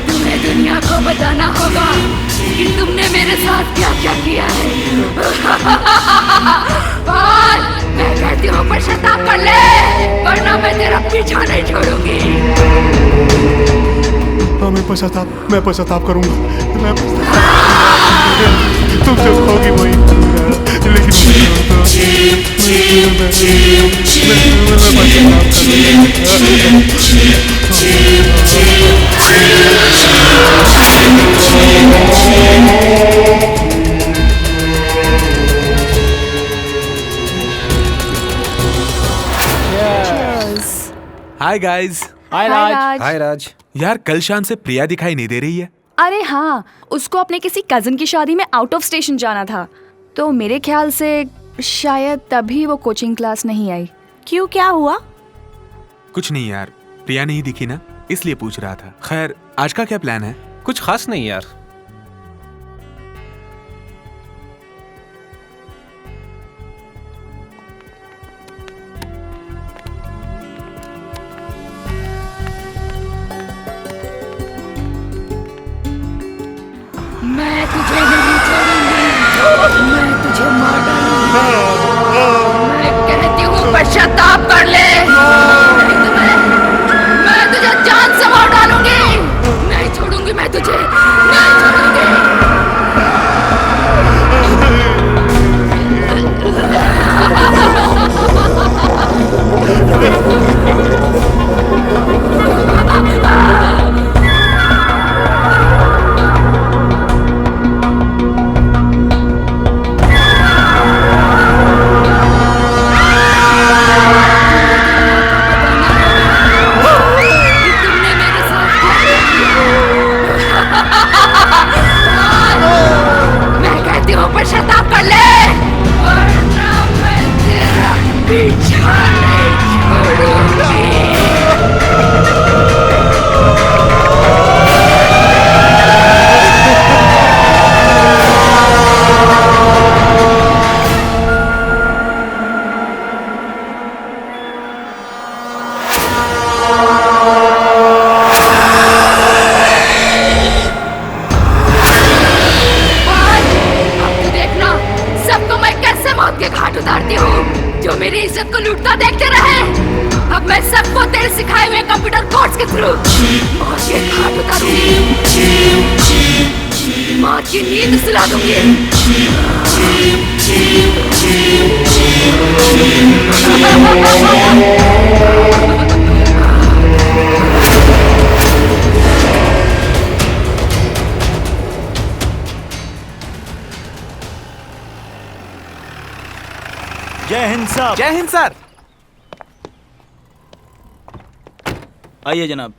तुम्हें दुनिया को बताना होगा कि तुमने मेरे साथ क्या क्या किया है। बोल, मैं कहती हूँ पश्चाताप कर ले, वरना मैं तेरा पीछा नहीं छोड़ूंगी। हाँ मैं पश्चाताप करूंगा। तुम जो कहोगी वही, लेकिन हाय गाइस। हाय राज। हाय राज। यार कल शाम से प्रिया दिखाई नहीं दे रही है। अरे हाँ, उसको अपने किसी कजन की शादी में आउट ऑफ स्टेशन जाना था, तो मेरे ख्याल से शायद तभी वो कोचिंग क्लास नहीं आई। क्यों, क्या हुआ? कुछ नहीं यार, प्रिया नहीं दिखी ना, इसलिए पूछ रहा था। खैर आज का क्या प्लान है? कुछ खास नहीं यार। मैं तुझे नहीं छोड़ूंगी, मैं तुझे मार डालूंगी। मैं कहती हूँ पश्चाताप कर ले, नहीं तो मैं तुझे जान से मार डालूंगी। नहीं छोड़ूंगी मैं तुझे, नहीं छोड़ूंगी। मैं कहती हूँ पश्चाताप कर ले, वरना मैं तेरा पीछा नहीं छोड़ूंगी। के घाट उतारती हूँ जो मेरी इज्जत को लूटता देखते रहे। अब मैं सबको तेरे सिखाए हुए कंप्यूटर कोर्स के थ्रू मौत के घाट उतारूंगी, मौत की नींद सुला दूंगी। जय हिंद सर। जय हिंद सर। आइए जनाब।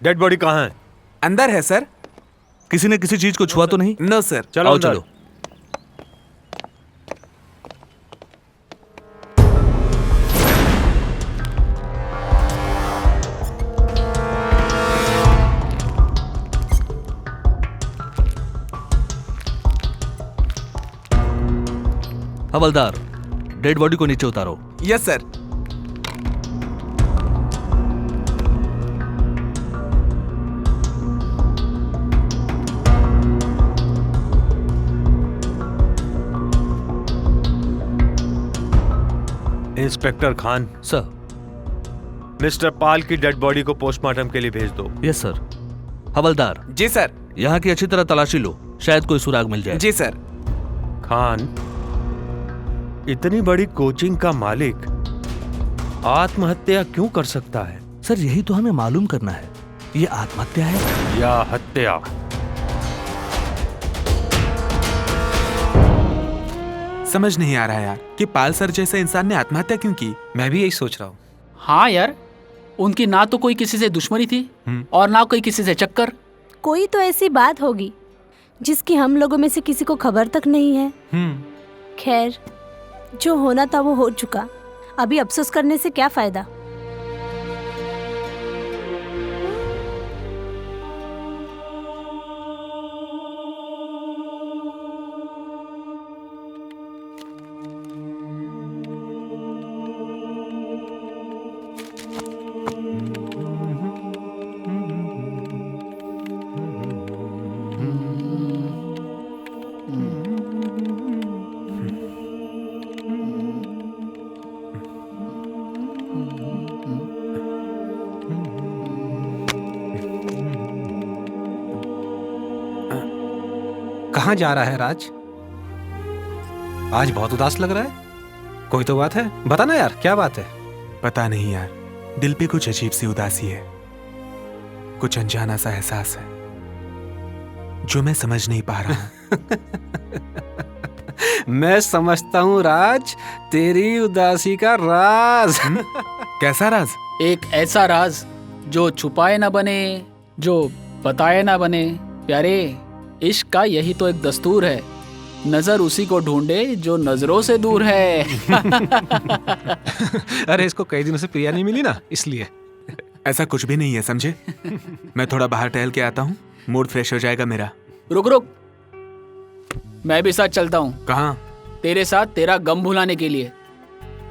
डेड बॉडी कहाँ है? अंदर है सर। किसी ने किसी चीज को छुआ तो नहीं? No sir. चलो आओ अंदर। चलो। हवलदार, डेड बॉडी को नीचे उतारो। Yes sir. Inspector Khan. Sir. Mister Pal की डेड बॉडी को पोस्टमार्टम के लिए भेज दो। Yes sir. हवलदार। जी सर। यहाँ की अच्छी तरह तलाशी लो, शायद कोई सुराग मिल जाए। जी सर। खान, इतनी बड़ी कोचिंग का मालिक आत्महत्या क्यों कर सकता है? सर यही तो हमें मालूम करना है, ये आत्महत्या है या हत्या। समझ नहीं आ रहा यार कि पाल सर जैसे इंसान ने आत्महत्या क्यों की। मैं भी यही सोच रहा हूँ। हाँ यार, उनकी ना तो कोई किसी से दुश्मनी थी और ना कोई किसी से चक्कर। कोई तो ऐसी बात होगी जिसकी हम लोगों में से किसी को खबर तक नहीं है। खैर, जो होना था वो हो चुका, अभी अफसोस करने से क्या फायदा। कहाँ जा रहा है राज? आज बहुत उदास लग रहा है। कोई तो बात है, बता ना यार, क्या बात है? पता नहीं यार, दिल पे कुछ अजीब सी उदासी है, कुछ अनजाना सा एहसास है जो मैं समझ नहीं पा रहा हूँ। मैं समझता हूँ राज, तेरी उदासी का राज। कैसा राज? एक ऐसा राज जो छुपाए ना बने, जो बताए ना बने। प्यारे, इश्क का यही तो एक दस्तूर है, नजर उसी को ढूंढे जो नजरों से दूर है। अरे इसको कई दिनों से प्रिया नहीं मिली ना, इसलिए। ऐसा कुछ भी नहीं है, समझे? मैं थोड़ा बाहर टहल के आता हूँ, मूड फ्रेश हो जाएगा मेरा। रुक रुक, मैं भी साथ चलता हूँ। कहाँ? तेरे साथ, तेरा गम भुलाने के लिए।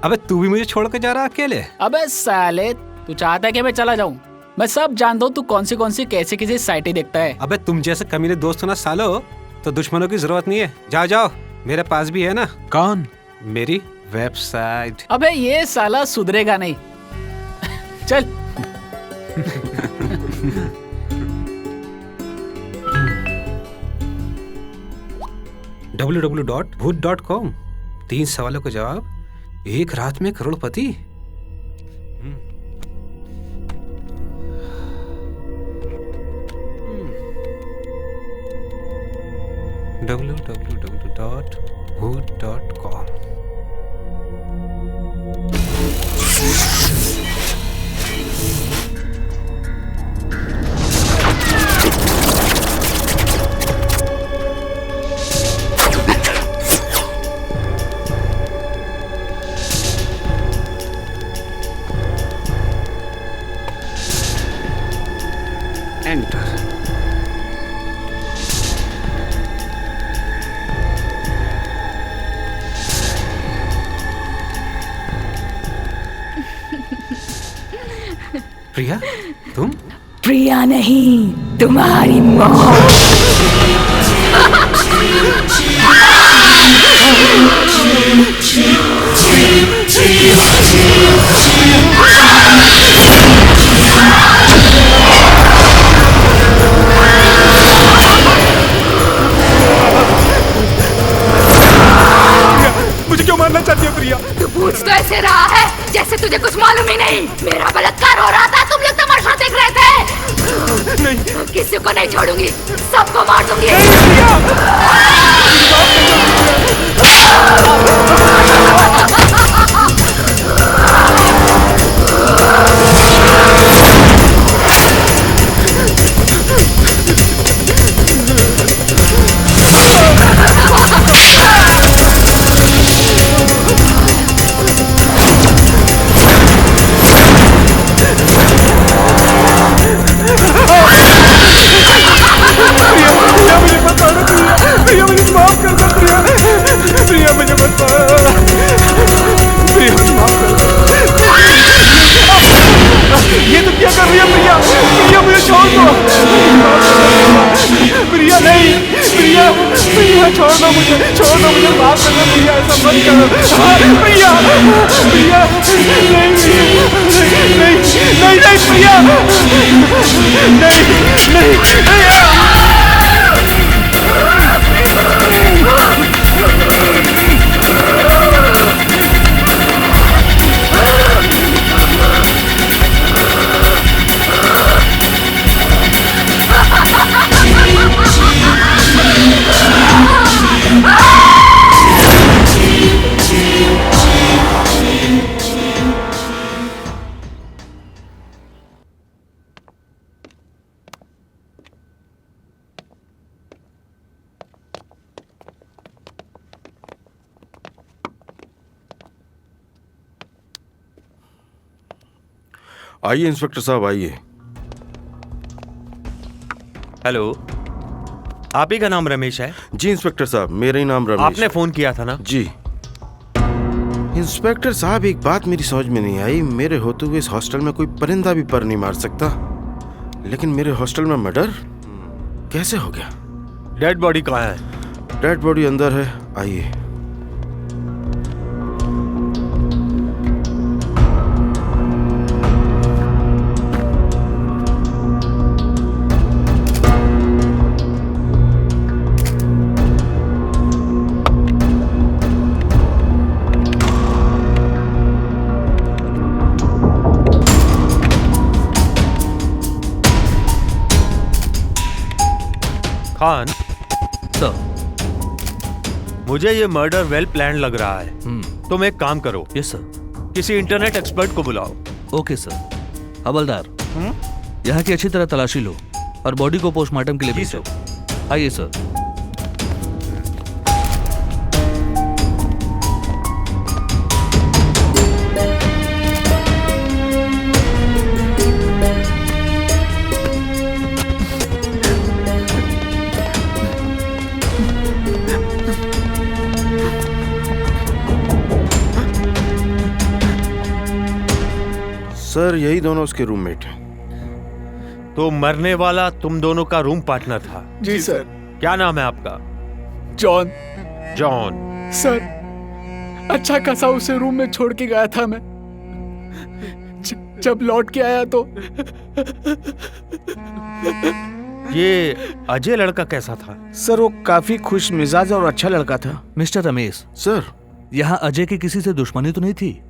अबे तू भी मुझे छोड़ के जा रहा अकेले? अबे साले, तू चाहता है कि मैं चला जाऊँ? मैं सब जानता हूँ तू कौन सी कैसे किसी साइटें देखता है। अबे तुम जैसे कमीने दोस्त हो ना सालो, तो दुश्मनों की जरूरत नहीं है। जाओ जाओ, मेरे पास भी है ना। कौन? मेरी वेबसाइट। अबे ये साला सुधरेगा नहीं। चल। www.bhoot.com 3 सवालों का जवाब, एक रात में करोड़पति। www.bhoot.com Enter. प्रिया, तुम? प्रिया नहीं, तुम्हारी मौत। मुझे क्यों मारना चाहती है प्रिया? तू पूछ तो ऐसे रहा है जैसे तुझे कुछ मालूम ही नहीं। मेरा बलात्कार हो रहा था, तुम लोग तमाशा देख रहे थे। नहीं, किसी को नहीं छोड़ूंगी, सबको मार दूंगी। ये तो क्या कर रही है प्रिया? प्रिया मुझे छोड़ दो। प्रिया नहीं, प्रिया, प्रिया छोड़ दो मुझे, छोड़ दो मुझे, माफ कर दो प्रिया, ऐसा मत करो। प्रिया, प्रिया, नहीं, नहीं, नहीं, नहीं, प्रिया, नहीं, नहीं, नहीं। आइए इंस्पेक्टर साहब, आइए। हेलो, आप ही का नाम रमेश है? जी इंस्पेक्टर साहब, मेरा ही नाम रमेश। आपने फोन किया था ना? जी इंस्पेक्टर साहब, एक बात मेरी समझ में नहीं आई। मेरे होते हुए इस हॉस्टल में कोई परिंदा भी पर नहीं मार सकता, लेकिन मेरे हॉस्टल में मर्डर कैसे हो गया? डेड बॉडी कहाँ है? डेड बॉडी अंदर है, आइए। खान सर, मुझे ये मर्डर वेल प्लान लग रहा है। तुम एक काम करो। Yes sir. किसी इंटरनेट एक्सपर्ट को बुलाओ। Okay sir. हवलदार, यहाँ की अच्छी तरह तलाशी लो और बॉडी को पोस्टमार्टम के लिए भेजो। आइए सर। सर यही दोनों उसके रूममेट हैं। तो मरने वाला तुम दोनों का रूम पार्टनर था? जी सर। क्या नाम है आपका? जॉन। जॉन। सर, अच्छा खासा उसे रूम में छोड़ के गया था मैं। जब लौट के आया तो ये अजय लड़का कैसा था? सर वो काफी खुश मिजाज और अच्छा लड़का था। मिस्टर रमेश सर, यहाँ अजय की किसी से दुश्मनी तो नहीं थी?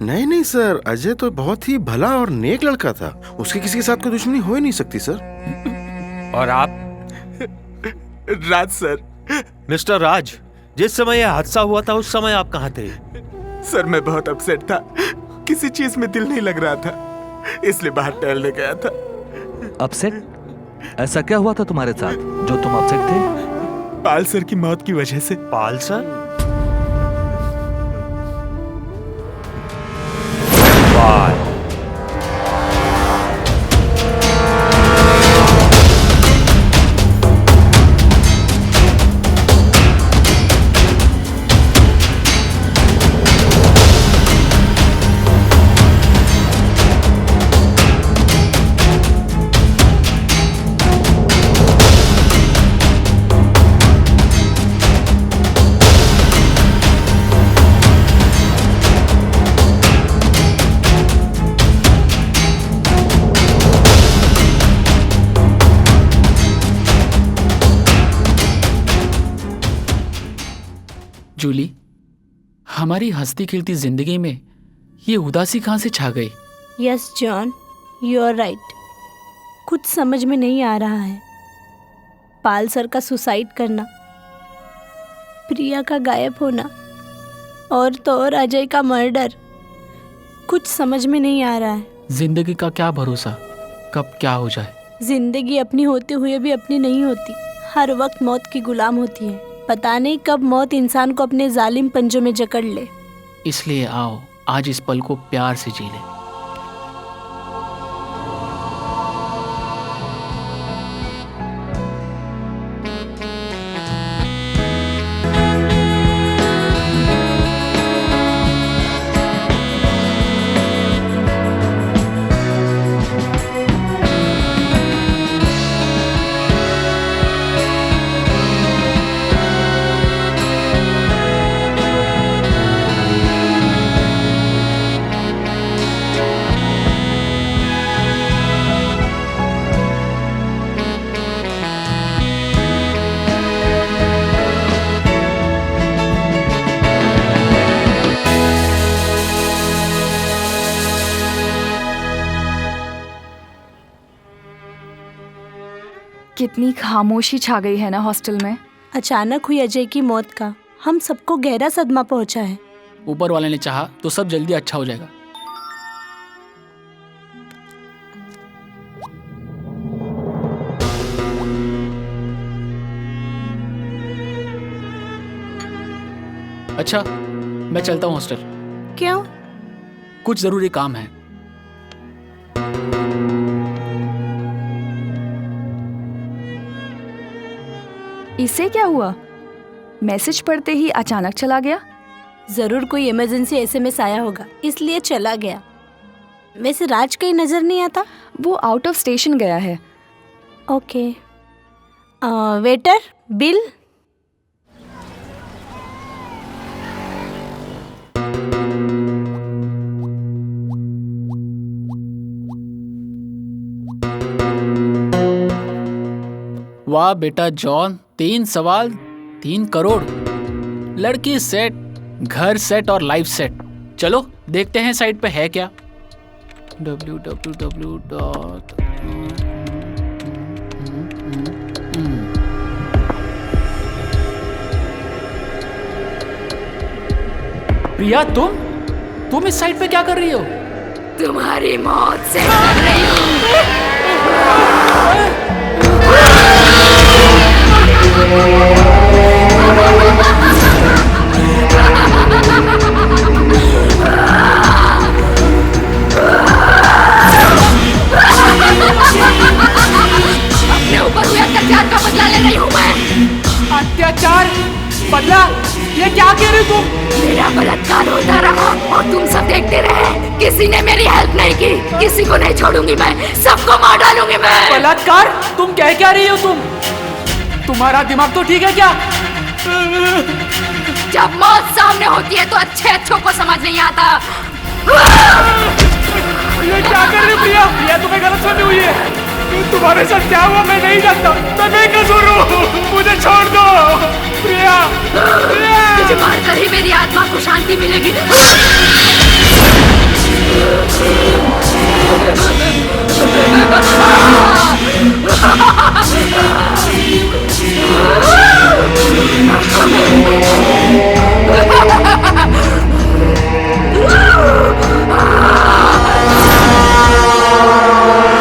नहीं नहीं सर, अजय तो बहुत ही भला और नेक लड़का था। उसके किसी के साथ कोई दुश्मनी हो ही नहीं सकती सर। और आप? राज सर। मिस्टर राज, जिस समय यह हादसा हुआ था उस समय आप कहाँ थे? सर मैं बहुत अपसेट था, किसी चीज में दिल नहीं लग रहा था, इसलिए बाहर टहलने गया था। अपसेट? ऐसा क्या हुआ था तुम्हारे साथ जो तुम अपसेट थे? पाल सर की मौत की वजह से। पाल सर? जूली, हमारी हंसती खिलती जिंदगी में ये उदासी कहां से छा गई? Yes John, you are right. कुछ समझ में नहीं आ रहा है। पाल सर का सुसाइड करना, प्रिया का गायब होना और तो और अजय का मर्डर, कुछ समझ में नहीं आ रहा है। जिंदगी का क्या भरोसा, कब क्या हो जाए। जिंदगी अपनी होते हुए भी अपनी नहीं होती, हर वक्त मौत की गुलाम होती है। पता नहीं कब मौत इंसान को अपने जालिम पंजों में जकड़ ले। इसलिए आओ आज इस पल को प्यार से जी लें। कितनी खामोशी छा गई है ना हॉस्टल में। अचानक हुई अजय की मौत का हम सबको गहरा सदमा पहुंचा है। ऊपर वाले ने चाहा तो सब जल्दी अच्छा हो जाएगा। अच्छा, मैं चलता हूँ हॉस्टल। क्यों? कुछ जरूरी काम है। इसे क्या हुआ? मैसेज पढ़ते ही अचानक चला गया। जरूर कोई इमरजेंसी एसएमएस आया होगा, इसलिए चला गया। वैसे राज कहीं नजर नहीं आता। वो आउट ऑफ स्टेशन गया है। ओके। Waiter, bill. वाह बेटा जॉन, 3 सवाल 3 करोड़। लड़की सेट, घर सेट और लाइफ सेट। चलो देखते हैं साइट पे है क्या। www. प्रिया, तुम इस साइट पे क्या कर रही हो? तुम्हारी मौत से डर रही हूँ। अपने ऊपर हुए अत्याचार का बदला ले रही हूँ मैं। अत्याचार? बदला? ये क्या कह रही तुम? मेरा बलात्कार होता रहा और तुम सब देखते रहे। किसी ने मेरी हेल्प नहीं की। किसी को नहीं छोड़ूंगी मैं, सबको मार डालूंगी मैं। बलात्कार? तुम कह क्या रही हो? तुम्हारा दिमाग तो ठीक है क्या? जब मौत सामने होती है तो अच्छों को समझ नहीं आता। ये क्या कर रही प्रिया? प्रिया, तुम्हें गलतफहमी हुई है। तुम्हारे साथ क्या हुआ मैं नहीं जानता। मैं बेकसूर हूँ, मुझे छोड़ दो प्रिया। तुझे मारकर ही मेरी आत्मा को शांति मिलेगी।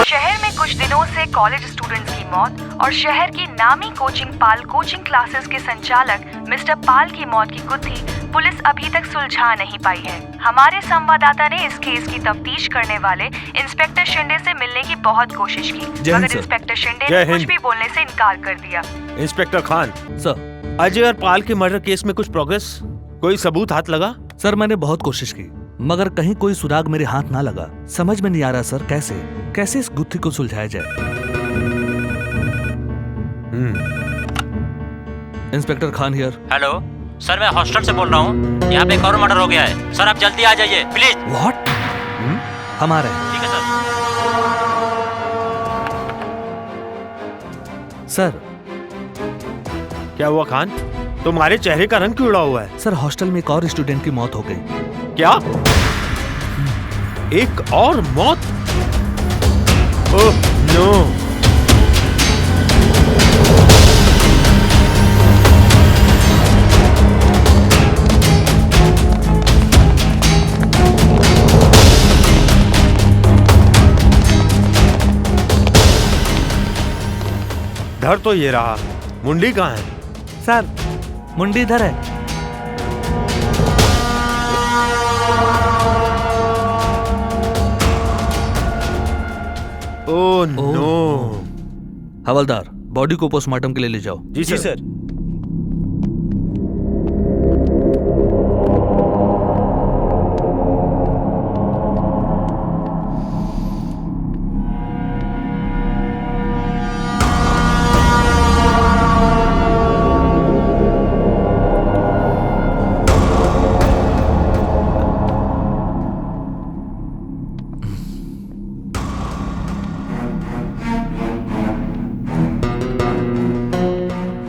शहर में कुछ दिनों से कॉलेज स्टूडेंट्स की मौत और शहर की नामी कोचिंग पाल कोचिंग क्लासेस के संचालक मिस्टर पाल की मौत की गुत्थी पुलिस अभी तक सुलझा नहीं पाई है। हमारे संवाददाता ने इस केस की तफ्तीश करने वाले इंस्पेक्टर शिंदे से मिलने की बहुत कोशिश की, मगर इंस्पेक्टर शिंदे ने कुछ भी बोलने से इनकार कर दिया। इंस्पेक्टर खान सर, अजय और पाल के मर्डर केस में कुछ प्रोग्रेस, कोई सबूत हाथ लगा? सर मैंने बहुत कोशिश की मगर कहीं कोई सुराग मेरे हाथ ना लगा। समझ में नहीं आ रहा सर कैसे इस गुत्थी को सुलझाया जाए। Inspector Khan here. Hello sir, मैं हॉस्टल से बोल रहा हूँ। यहाँ पे एक और मर्डर हो गया है सर, आप जल्दी आ जाइए प्लीज। व्हाट? हम आ रहे हैं। ठीक है सर। क्या हुआ खान? तुम्हारे चेहरे का रंग क्यों उड़ा हुआ है? सर हॉस्टल में एक और स्टूडेंट की मौत हो गई। क्या? एक और मौत? Oh no. धर तो ये रहा, मुंडी कहाँ है? सर मुंडी इधर है। Oh no. हवलदार, बॉडी को पोस्टमार्टम के लिए ले जाओ। जी सर।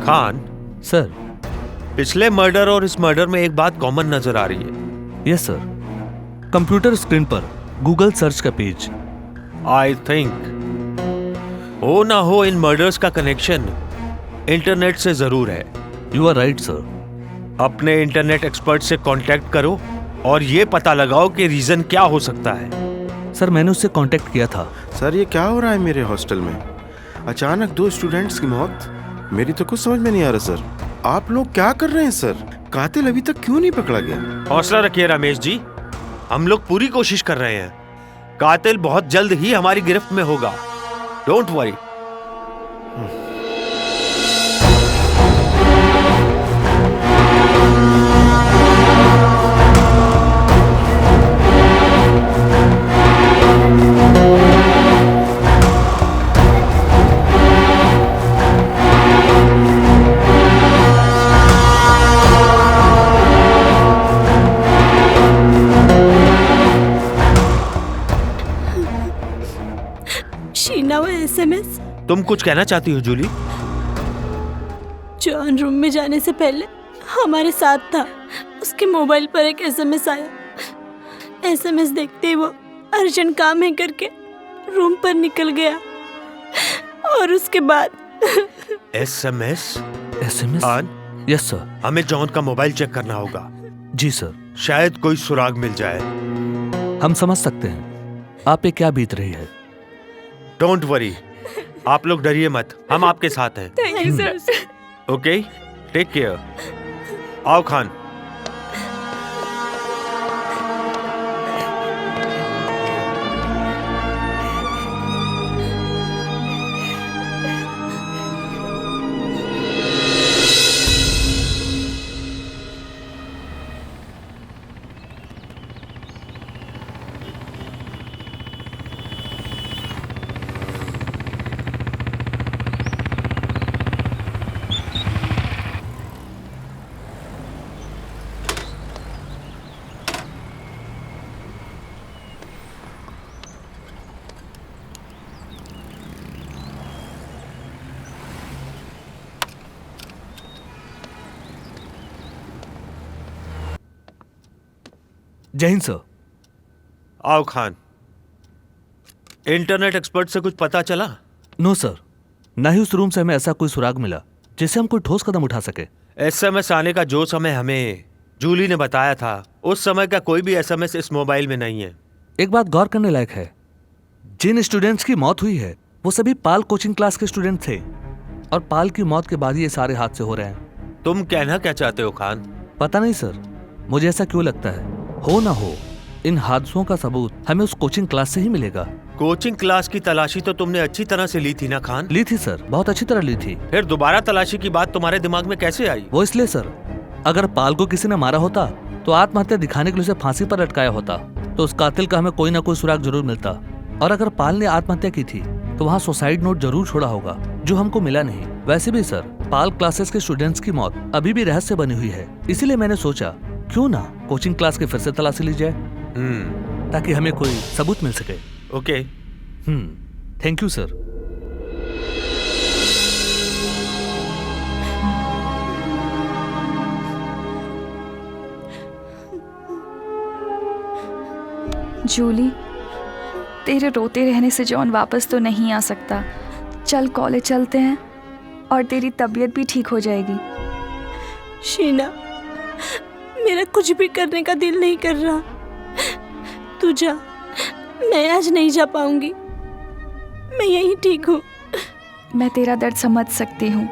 खान सर, पिछले मर्डर और इस मर्डर में एक बात कॉमन नजर आ रही है। यस सर, कंप्यूटर स्क्रीन पर गूगल सर्च का पेज। आई थिंक हो ना हो इन मर्डर्स का कनेक्शन इंटरनेट से जरूर है। You are right sir. अपने इंटरनेट एक्सपर्ट से कांटेक्ट करो और ये पता लगाओ कि रीजन क्या हो सकता है। सर मैंने उससे कांटेक्ट किया था। सर ये क्या हो रहा है मेरे हॉस्टल में? अचानक 2 स्टूडेंट्स की मौत, मेरी तो कुछ समझ में नहीं आ रहा सर। आप लोग क्या कर रहे हैं सर? कातिल अभी तक क्यों नहीं पकड़ा गया? हौसला रखिए रमेश जी, हम लोग पूरी कोशिश कर रहे हैं। कातिल बहुत जल्द ही हमारी गिरफ्त में होगा, डोंट वरी। शीना वो SMS तुम कुछ कहना चाहती हो जूली? जॉन रूम में जाने से पहले हमारे साथ था। उसके मोबाइल पर एक SMS आया। SMS देखते ही वो अर्जेंट काम है करके रूम पर निकल गया और उसके बाद SMS? Yes sir. हमें जॉन का मोबाइल चेक करना होगा। जी सर। शायद कोई सुराग मिल जाए। हम समझ सकते हैं आप पे क्या बीत रही है। डोंट वरी, आप लोग डरिए मत, हम आपके साथ हैं। Thank you sir. Okay, take care. आओ खान। जय हिंद सर। आओ खान। इंटरनेट एक्सपर्ट से कुछ पता चला? नो सर, ना ही उस रूम से हमें ऐसा कोई सुराग मिला जिससे हम कोई ठोस कदम उठा सके। SMS आने का जो समय हमें जूली ने बताया था, उस समय का कोई भी SMS इस मोबाइल में नहीं है। एक बात गौर करने लायक है, जिन स्टूडेंट्स की मौत हुई है वो सभी पाल कोचिंग क्लास के स्टूडेंट थे और पाल की मौत के बाद ये सारे हादसे हो रहे हैं। तुम कहना क्या चाहते हो खान? पता नहीं सर, मुझे ऐसा क्यों लगता है हो ना हो इन हादसों का सबूत हमें उस कोचिंग क्लास से ही मिलेगा। कोचिंग क्लास की तलाशी तो तुमने अच्छी तरह से ली थी ना खान? ली थी सर, बहुत अच्छी तरह ली थी। फिर दोबारा तलाशी की बात तुम्हारे दिमाग में कैसे आई? वो इसलिए सर, अगर पाल को किसी ने मारा होता तो आत्महत्या दिखाने के लिए उसे फांसी पर लटकाया होता तो उस कातिल का हमें कोई ना कोई सुराग जरूर मिलता। और अगर पाल ने आत्महत्या की थी तो वहाँ सुसाइड नोट जरूर छोड़ा होगा जो हमको मिला नहीं। वैसे भी सर, पाल क्लासेस के स्टूडेंट्स की मौत अभी भी रहस्य बनी हुई है, इसीलिए मैंने सोचा क्यों ना कोचिंग क्लास के फिर से तलाशी ली जाए ताकि हमें कोई सबूत मिल सके। Okay. Thank you sir. Julie, तेरे रोते रहने से जॉन वापस तो नहीं आ सकता। चल कॉलेज चलते हैं और तेरी तबीयत भी ठीक हो जाएगी। शीना, मेरा कुछ भी करने का दिल नहीं कर रहा। तू जा, मैं आज नहीं जा पाऊंगी। मैं यहीं ठीक हूँ। मैं तेरा दर्द समझ सकती हूँ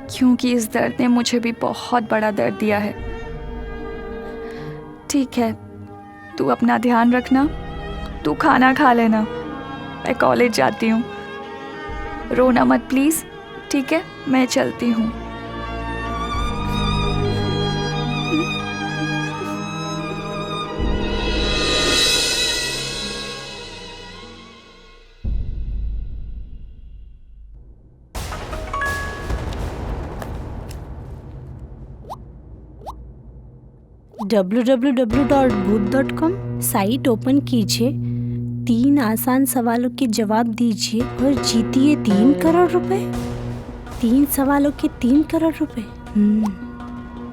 क्योंकि इस दर्द ने मुझे भी बहुत बड़ा दर्द दिया है। ठीक है, तू अपना ध्यान रखना, तू खाना खा लेना, मैं कॉलेज जाती हूँ। रोना मत प्लीज़, ठीक है? मैं चलती हूँ। www.booth.com साइट ओपन कीजिए, 3 आसान सवालों के जवाब दीजिए और जीतिए 3 करोड़ रुपए। 3 सवालों के 3 करोड़ रुपए।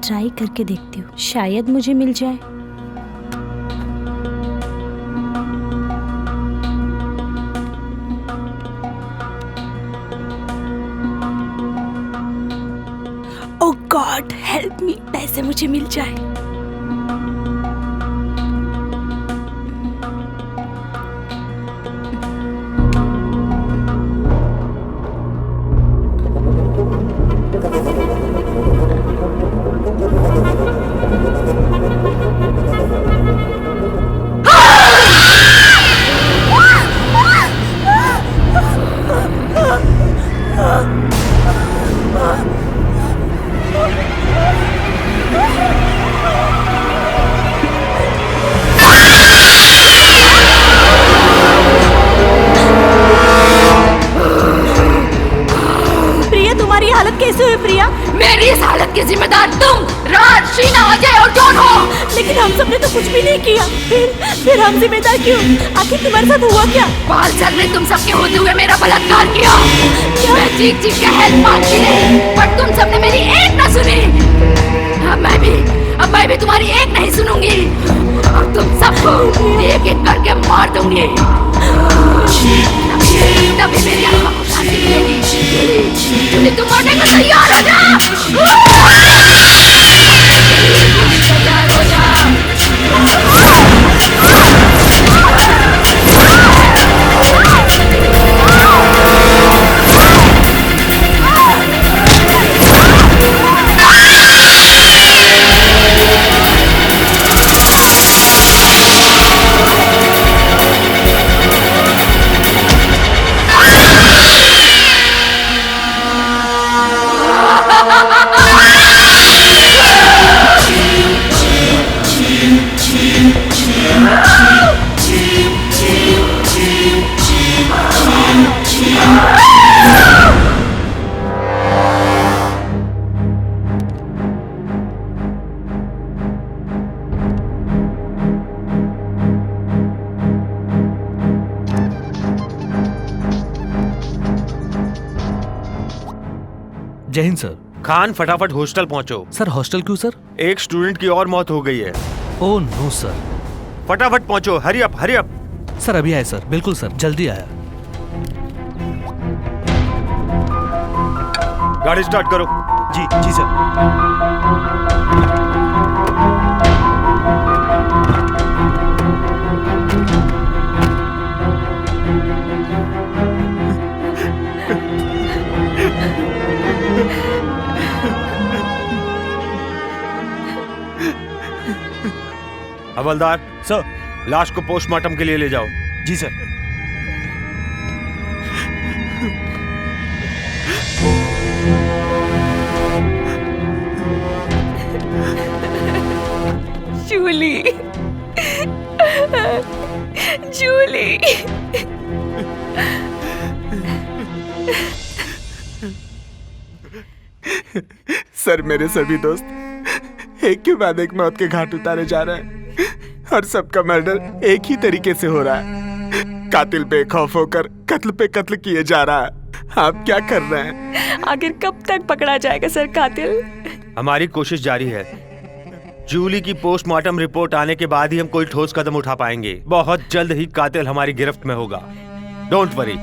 ट्राई करके देखती हूँ, शायद मुझे मिल जाए। हेल्प मी, पैसे मुझे मिल जाए। कैसे हुई प्रिया? मेरी इस हालत की जिम्मेदार तुम, राज, शीना, अजय और जॉन हो। लेकिन हम सबने तो कुछ भी नहीं किया। फिर हम जिम्मेदार क्यों? आखिर तुम्हारे साथ हुआ क्या? बाल सर ने तुम सबके होते हुए मेरा बलात्कार किया। मैं चीख चीख के हेल्प मांगती रही, पर तुम सबने मेरी एक न सुनी। अब मैं भी तुम्हारी एक नहीं सुनूंगी और तुम सबको एक एक करके मार दूंगी। तभी मेरी आत्मा को शांति मिलेगी। तुम मरने को तैयार हो जा। तैयार हो जा। जय हिंद सर। खान फटाफट हॉस्टल पहुंचो। सर हॉस्टल क्यों सर? एक स्टूडेंट की और मौत हो गई है। Oh no sir. फटाफट पहुंचो, hurry up hurry up. Sir अभी आए सर, बिल्कुल सर, जल्दी आया। गाड़ी स्टार्ट करो। जी जी सर। हवलदार सर, लाश को पोस्टमार्टम के लिए ले जाओ। जी सर। जूली, जूली। सर मेरे सभी दोस्त एक के बाद एक मौत के घाट उतारे जा रहे हैं और सबका मर्डर एक ही तरीके से हो रहा है। कातिल बेखौफ होकर कत्ल पे कत्ल किए जा रहा है। आप क्या कर रहे हैं? आखिर कब तक पकड़ा जाएगा सर कातिल? हमारी कोशिश जारी है। जूली की पोस्टमार्टम रिपोर्ट आने के बाद ही हम कोई ठोस कदम उठा पाएंगे। बहुत जल्द ही कातिल हमारी गिरफ्त में होगा। डोंट वरी,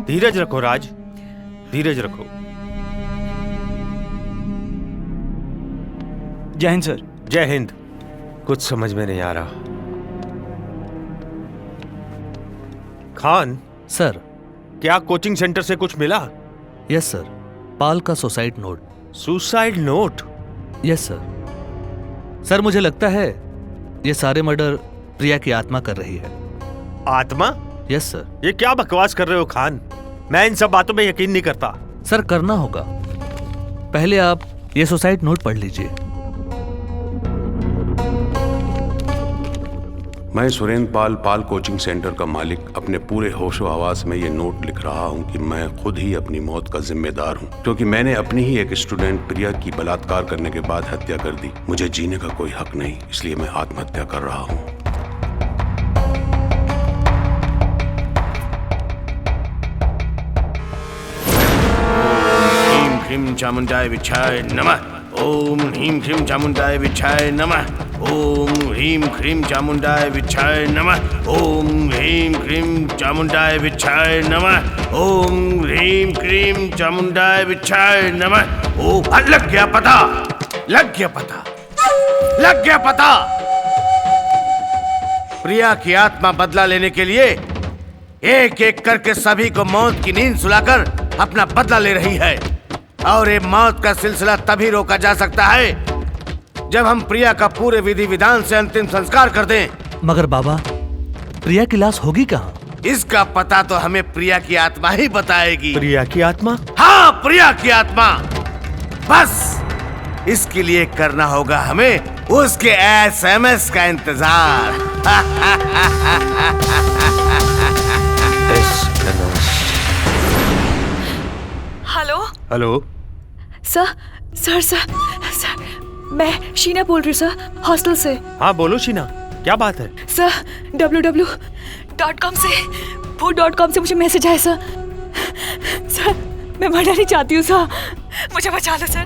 धीरज रखो राज, धीरज रखो। जय हिंद सर। जय हिंद। कुछ समझ में नहीं आ रहा। खान सर, क्या कोचिंग सेंटर से कुछ मिला? यस सर, पाल का suicide note. Suicide note? Yes sir. Sir मुझे लगता है ये सारे मर्डर प्रिया की आत्मा कर रही है। आत्मा? Yes sir. ये क्या बकवास कर रहे हो खान? मैं इन सब बातों में यकीन नहीं करता। सर करना होगा। पहले आप ये सुसाइड नोट पढ़ लीजिए। मैं सुरेंद्र पाल, पाल कोचिंग सेंटर का मालिक, अपने पूरे होशो हवास में ये नोट लिख रहा हूँ कि मैं खुद ही अपनी मौत का जिम्मेदार हूँ, क्योंकि मैंने अपनी ही एक स्टूडेंट प्रिया की बलात्कार करने के बाद हत्या कर दी। मुझे जीने का कोई हक नहीं, इसलिए मैं आत्महत्या कर रहा हूँ। ह्रीं ह्रीं चामुंडाय विच्छाय नमः। ओम ह्रीं ह्रीं चामुंडाय विच्छाय नमः। ओम ह्रीं ह्रीं चामुंडाय विच्छाय नमः। ओम ह्रीं ह्रीं चामुंडाय विच्छाय नमः। ओम ह्रीं ह्रीं चामुंडाय विच्छाय नमः। ओ लग गया पता। लग गया पता, लग गया पता। प्रिया की आत्मा बदला लेने के लिए एक एक करके सभी को मौत की नींद सुलाकर अपना बदला ले रही है। और ये मौत का सिलसिला तभी रोका जा सकता है जब हम प्रिया का पूरे विधि विधान से अंतिम संस्कार कर दें। मगर बाबा, प्रिया की लाश होगी कहाँ? इसका पता तो हमें प्रिया की आत्मा ही बताएगी। प्रिया की आत्मा? हाँ, प्रिया की आत्मा। बस इसके लिए करना होगा हमें उसके SMS का इंतजार। Hello hello sir, sir sir sir, मैं शीना बोल रही हूँ सर, हॉस्टल से। हाँ बोलो शीना, क्या बात है? सर www.com से, भूत.com से मुझे मैसेज आया सर। सर मैं मरना नहीं चाहती हूँ सर, मुझे बचा लो सर,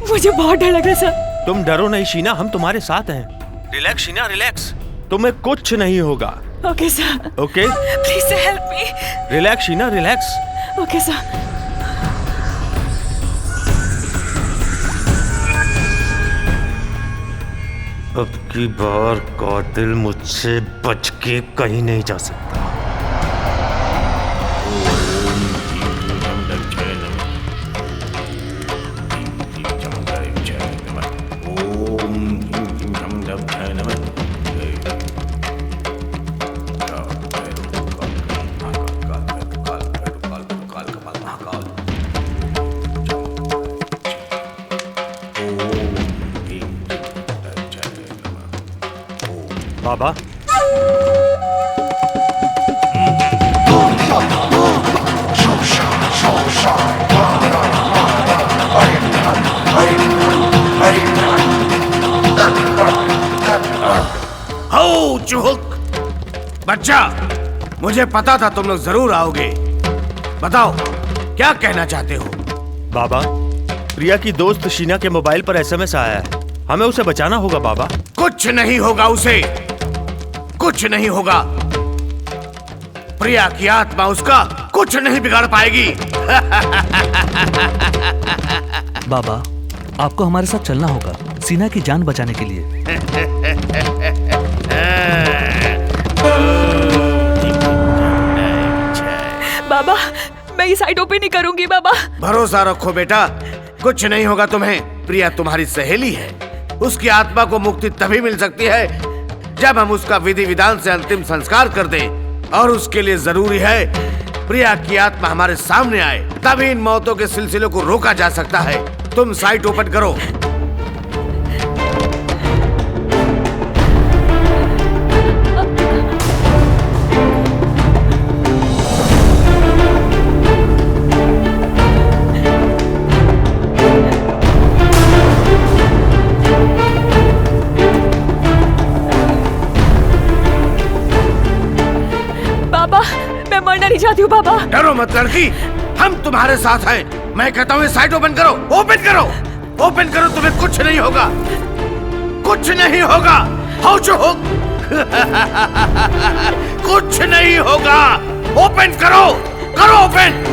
मुझे बहुत डर लग रहा है सर। तुम डरो नहीं शीना, हम तुम्हारे साथ हैं। रिलैक्स शीना, रिलैक्स, तुम्हें कुछ नहीं होगा। Okay sir. Okay, please help me. Relax Sheena, relax. Okay sir. अब की बार कातिल मुझसे बच के कहीं नहीं जा सकता। बाबा, हो चुहुक बच्चा, मुझे पता था तुम लोग जरूर आओगे। बताओ क्या कहना चाहते हो? बाबा, प्रिया की दोस्त शीना के मोबाइल पर SMS आया है, हमें उसे बचाना होगा बाबा। कुछ नहीं होगा उसे, कुछ नहीं होगा। प्रिया की आत्मा उसका कुछ नहीं बिगाड़ पाएगी। बाबा, आपको हमारे साथ चलना होगा सीना की जान बचाने के लिए। बाबा, मैं ये साइट ओपन नहीं करूंगी बाबा। भरोसा रखो बेटा, कुछ नहीं होगा तुम्हें। प्रिया तुम्हारी सहेली है, उसकी आत्मा को मुक्ति तभी मिल सकती है जब हम उसका विधि विधान से अंतिम संस्कार कर दें। और उसके लिए जरूरी है प्रिया की आत्मा हमारे सामने आए, तभी इन मौतों के सिलसिले को रोका जा सकता है। तुम साइट ओपन करो। नहीं चाहती हूँ बाबा। डरो मत लड़की, हम तुम्हारे साथ हैं। मैं कहता हूँ साइट ओपन करो, ओपन करो, ओपन करो, तुम्हें कुछ नहीं होगा, कुछ नहीं होगा। हो चुप, कुछ नहीं होगा। ओपन करो, करो ओपन।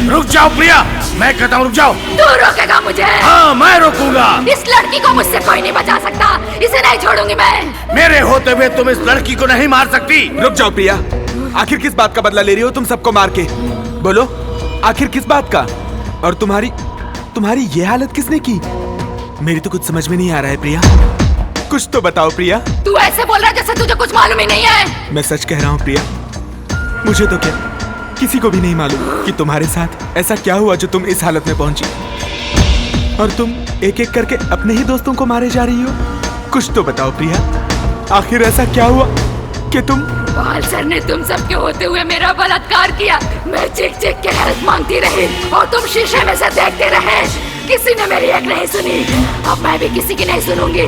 रुक जाओ प्रिया, मैं कहता हूँ रुक जाओ। तू रोकेगा मुझे? हाँ मैं रोकूंगा। इस लड़की को मुझसे कोई नहीं बचा सकता, इसे नहीं छोड़ूंगी मैं। मेरे होते हुए तुम इस लड़की को नहीं मार सकती। रुक जाओ प्रिया, आखिर किस बात का बदला ले रही हो तुम सबको मार के? बोलो आखिर किस बात का? और तुम्हारी ये हालत किसने की? मेरी तो कुछ समझ में नहीं आ रहा है प्रिया, कुछ तो बताओ प्रिया। तू ऐसे बोल रहा है जैसे तुझे कुछ मालूम ही नहीं है। मैं सच कह रहा हूँ प्रिया, मुझे तो क्या किसी को भी नहीं मालूम कि तुम्हारे साथ ऐसा क्या हुआ जो तुम इस हालत में पहुंची। और तुम एक एक करके अपने ही दोस्तों को मारे जा रही हो। कुछ तो बताओ प्रिया, आखिर ऐसा क्या हुआ कि तुम पाल सर ने तुम सबके होते हुए मेरा बलात्कार किया। मैं चीख चीख के हेल्प मांगती रही और तुम शीशे में से देखते रहे। किसी ने मेरी एक नहीं सुनी, अब मैं भी किसी की नहीं सुनूंगी।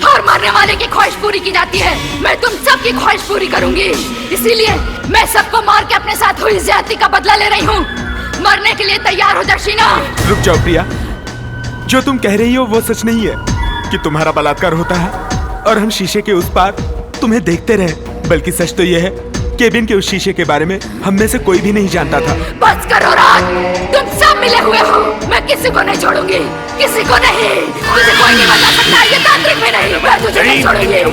हर मरने वाले की ख्वाहिश पूरी की जाती है, मैं तुम सबकी ख्वाहिश पूरी करूंगी। इसीलिए मैं सबको मार के अपने साथ हुई ज्यादती का बदला ले रही हूँ। मरने के लिए तैयार हो जा शीना। रुक जाओ प्रिया, जो तुम कह रही हो वो सच नहीं है कि तुम्हारा बलात्कार होता है और हम शीशे के उस पार तुम्हें देखते रहे, बल्कि सच तो यह है केबिन के उस शीशे के बारे में हम में से कोई भी नहीं जानता था। बस करो राज, तुम सब मिले हुए हो। मैं किसी को नहीं छोड़ूंगी, किसी को नहीं। तुझे कोई नहीं बता सकता, ये तांत्रिक भी नहीं। मैं तुझे नहीं छोड़ूंगी।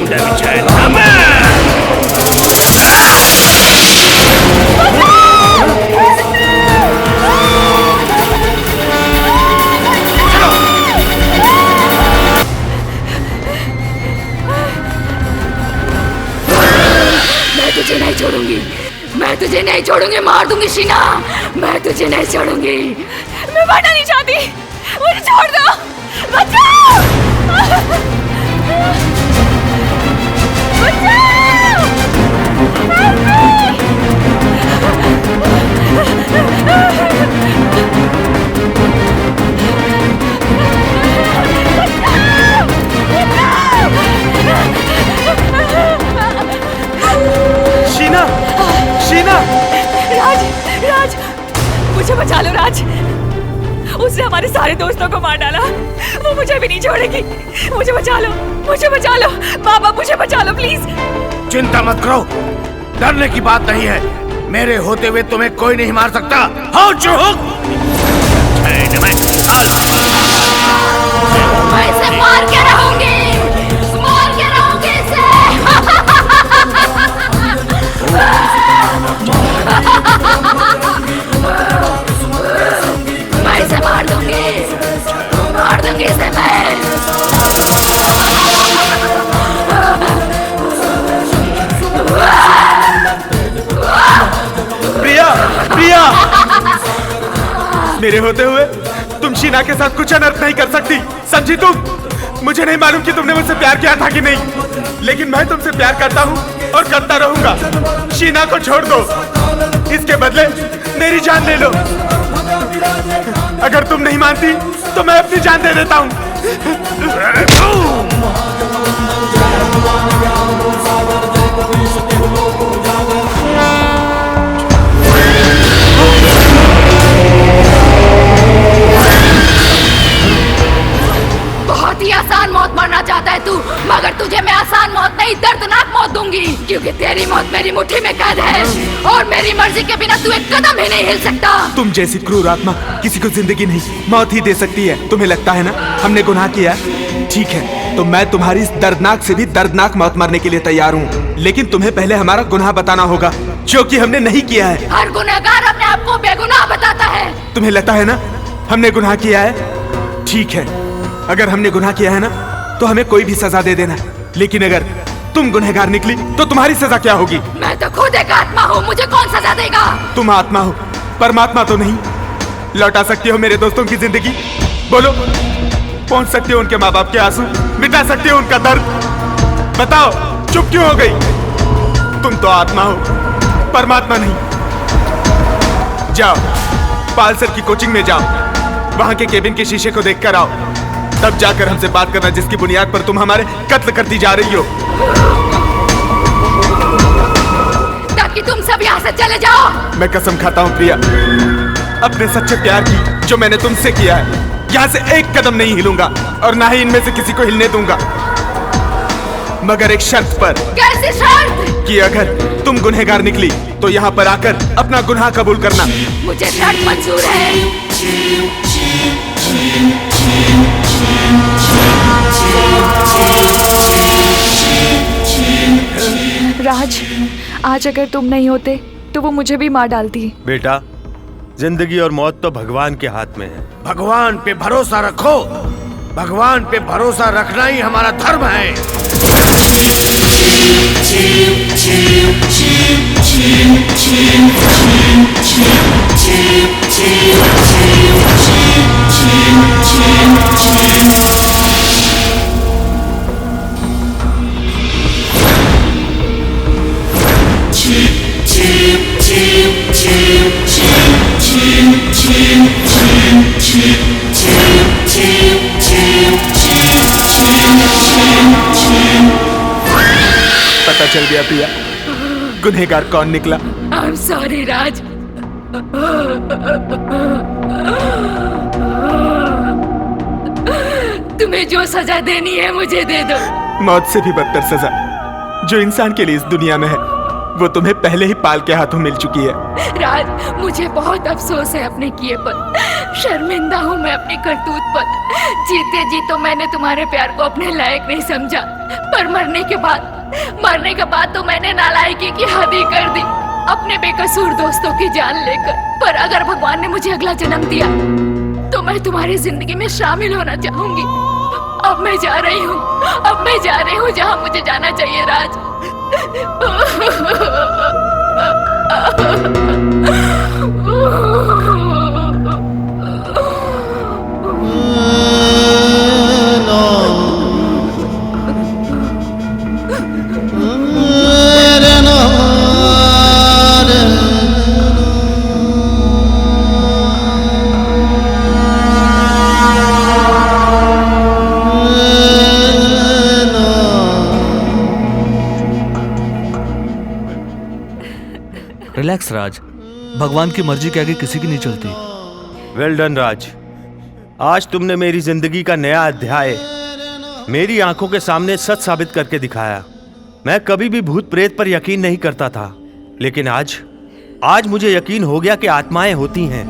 तुझे नहीं छोड़ूंगी, मैं तुझे नहीं छोड़ूंगी, मार दूंगी शीना। मैं तुझे नहीं छोड़ूंगी। मैं मरना नहीं चाहती, मुझे छोड़ दो। बचाओ! शीना, शीना! राज, राज, मुझे बचा लो राज। उसने हमारे सारे दोस्तों को मार डाला, वो मुझे भी नहीं छोड़ेगी। मुझे बचा लो, मुझे बचा लो बाबा, मुझे बचा लो प्लीज। चिंता मत करो, डरने की बात नहीं है। मेरे होते हुए तुम्हें कोई नहीं मार सकता। हो चुप! मैं इसे मार के रहूंगी, मार के रहूंगी इसे। मैं इसे मार दूंगी इसे मैं। प्रिया, प्रिया! मेरे होते हुए तुम शीना के साथ कुछ अनर्थ नहीं कर सकती, समझी तुम? मुझे नहीं मालूम कि तुमने मुझसे प्यार किया था कि नहीं, लेकिन मैं तुमसे प्यार करता हूँ और करता रहूंगा। शीना को छोड़ दो, इसके बदले मेरी जान ले लो। अगर तुम नहीं मानती तो मैं अपनी जान दे देता हूँ। बहुत ही आसान मौत मरना चाहता है तू, मगर तुझे मैं आसान मौत नहीं, दर्दनाक मौत दूंगी। क्योंकि तेरी मौत मेरी मुट्ठी में कैद है और मेरी मर्जी के बिना तू एक कदम ही नहीं हिल सकता। तुम जैसी क्रूर आत्मा किसी को जिंदगी नहीं, मौत ही दे सकती है। तुम्हें लगता है ना हमने गुनाह किया? ठीक है, तो मैं तुम्हारी इस दर्दनाक से भी दर्दनाक मौत मरने के लिए तैयार हूँ, लेकिन तुम्हें पहले हमारा गुनाह बताना होगा, जो कि हमने नहीं किया है। हर गुनहगार अपने आप को बेगुनाह बताता है। तुम्हें लगता है ना हमने गुनाह किया है? ठीक है, अगर हमने गुनाह किया है ना तो हमें कोई भी सजा दे देना, लेकिन अगर तुम गुनहगार निकली तो तुम्हारी सजा क्या होगी? मैं तो खुद एक आत्मा हूँ, मुझे कौन सजा देगा? तुम आत्मा हो, परमात्मा तो नहीं। लौटा सकती हो मेरे दोस्तों की जिंदगी? बोलो, पहुंच सकती हो उनके माँ बाप के आंसू, मिटा सकती हो उनका दर्द? बताओ, चुप क्यों हो गई? तुम तो आत्मा हो, परमात्मा नहीं। जाओ, पाल सर की कोचिंग में जाओ, वहां के केबिन के शीशे को देखकर आओ, तब जाकर हमसे बात करना जिसकी बुनियाद पर तुम हमारे कत्ल करती जा रही हो। ताकि तुम सब यहाँ से चले जाओ। मैं कसम खाता हूँ प्रिया, अपने सच्चे प्यार की, जो मैंने तुमसे किया है, यहाँ से एक कदम नहीं हिलूंगा और ना ही इनमें से किसी को हिलने दूंगा, मगर एक शर्त पर। कैसी शर्त? कि अगर तुम गुनहगार निकली तो यहाँ पर आकर अपना गुनाह कबूल करना। मुझे शर्त मंजूर है। राज, आज अगर तुम नहीं होते तो वो मुझे भी मार डालती। बेटा, जिंदगी और मौत तो भगवान के हाथ में है। भगवान पे भरोसा रखो, भगवान पे भरोसा रखना ही हमारा धर्म है। चल गया प्रिया। गुनहगार कौन निकला? I'm sorry, राज। तुम्हें जो सजा देनी है मुझे दे दो। मौत से भी बदतर सजा जो इंसान के लिए इस दुनिया में है वो तुम्हें पहले ही पाल के हाथों मिल चुकी है। राज, मुझे बहुत अफसोस है अपने किए पर। शर्मिंदा हूँ मैं अपनी करतूत पर। जीते जी तो मैंने तुम्हारे प्यार को अपने लायक नहीं समझा, पर मरने के बाद तो मैंने नालायकी की हद ही कर दी, अपने बेकसूर दोस्तों की जान लेकर। पर अगर भगवान ने मुझे अगला जन्म दिया तो मैं तुम्हारी जिंदगी में शामिल होना चाहूंगी। अब मैं जा रही हूँ जहाँ मुझे जाना चाहिए राज। रिलैक्स राज, भगवान की मर्जी के आगे किसी की नहीं चलती। वेल डन राज, आज तुमने मेरी जिंदगी का नया अध्याय मेरी आंखों के सामने सच साबित करके दिखाया। मैं कभी भी भूत प्रेत पर यकीन नहीं करता था, लेकिन आज मुझे यकीन हो गया कि आत्माएं होती हैं।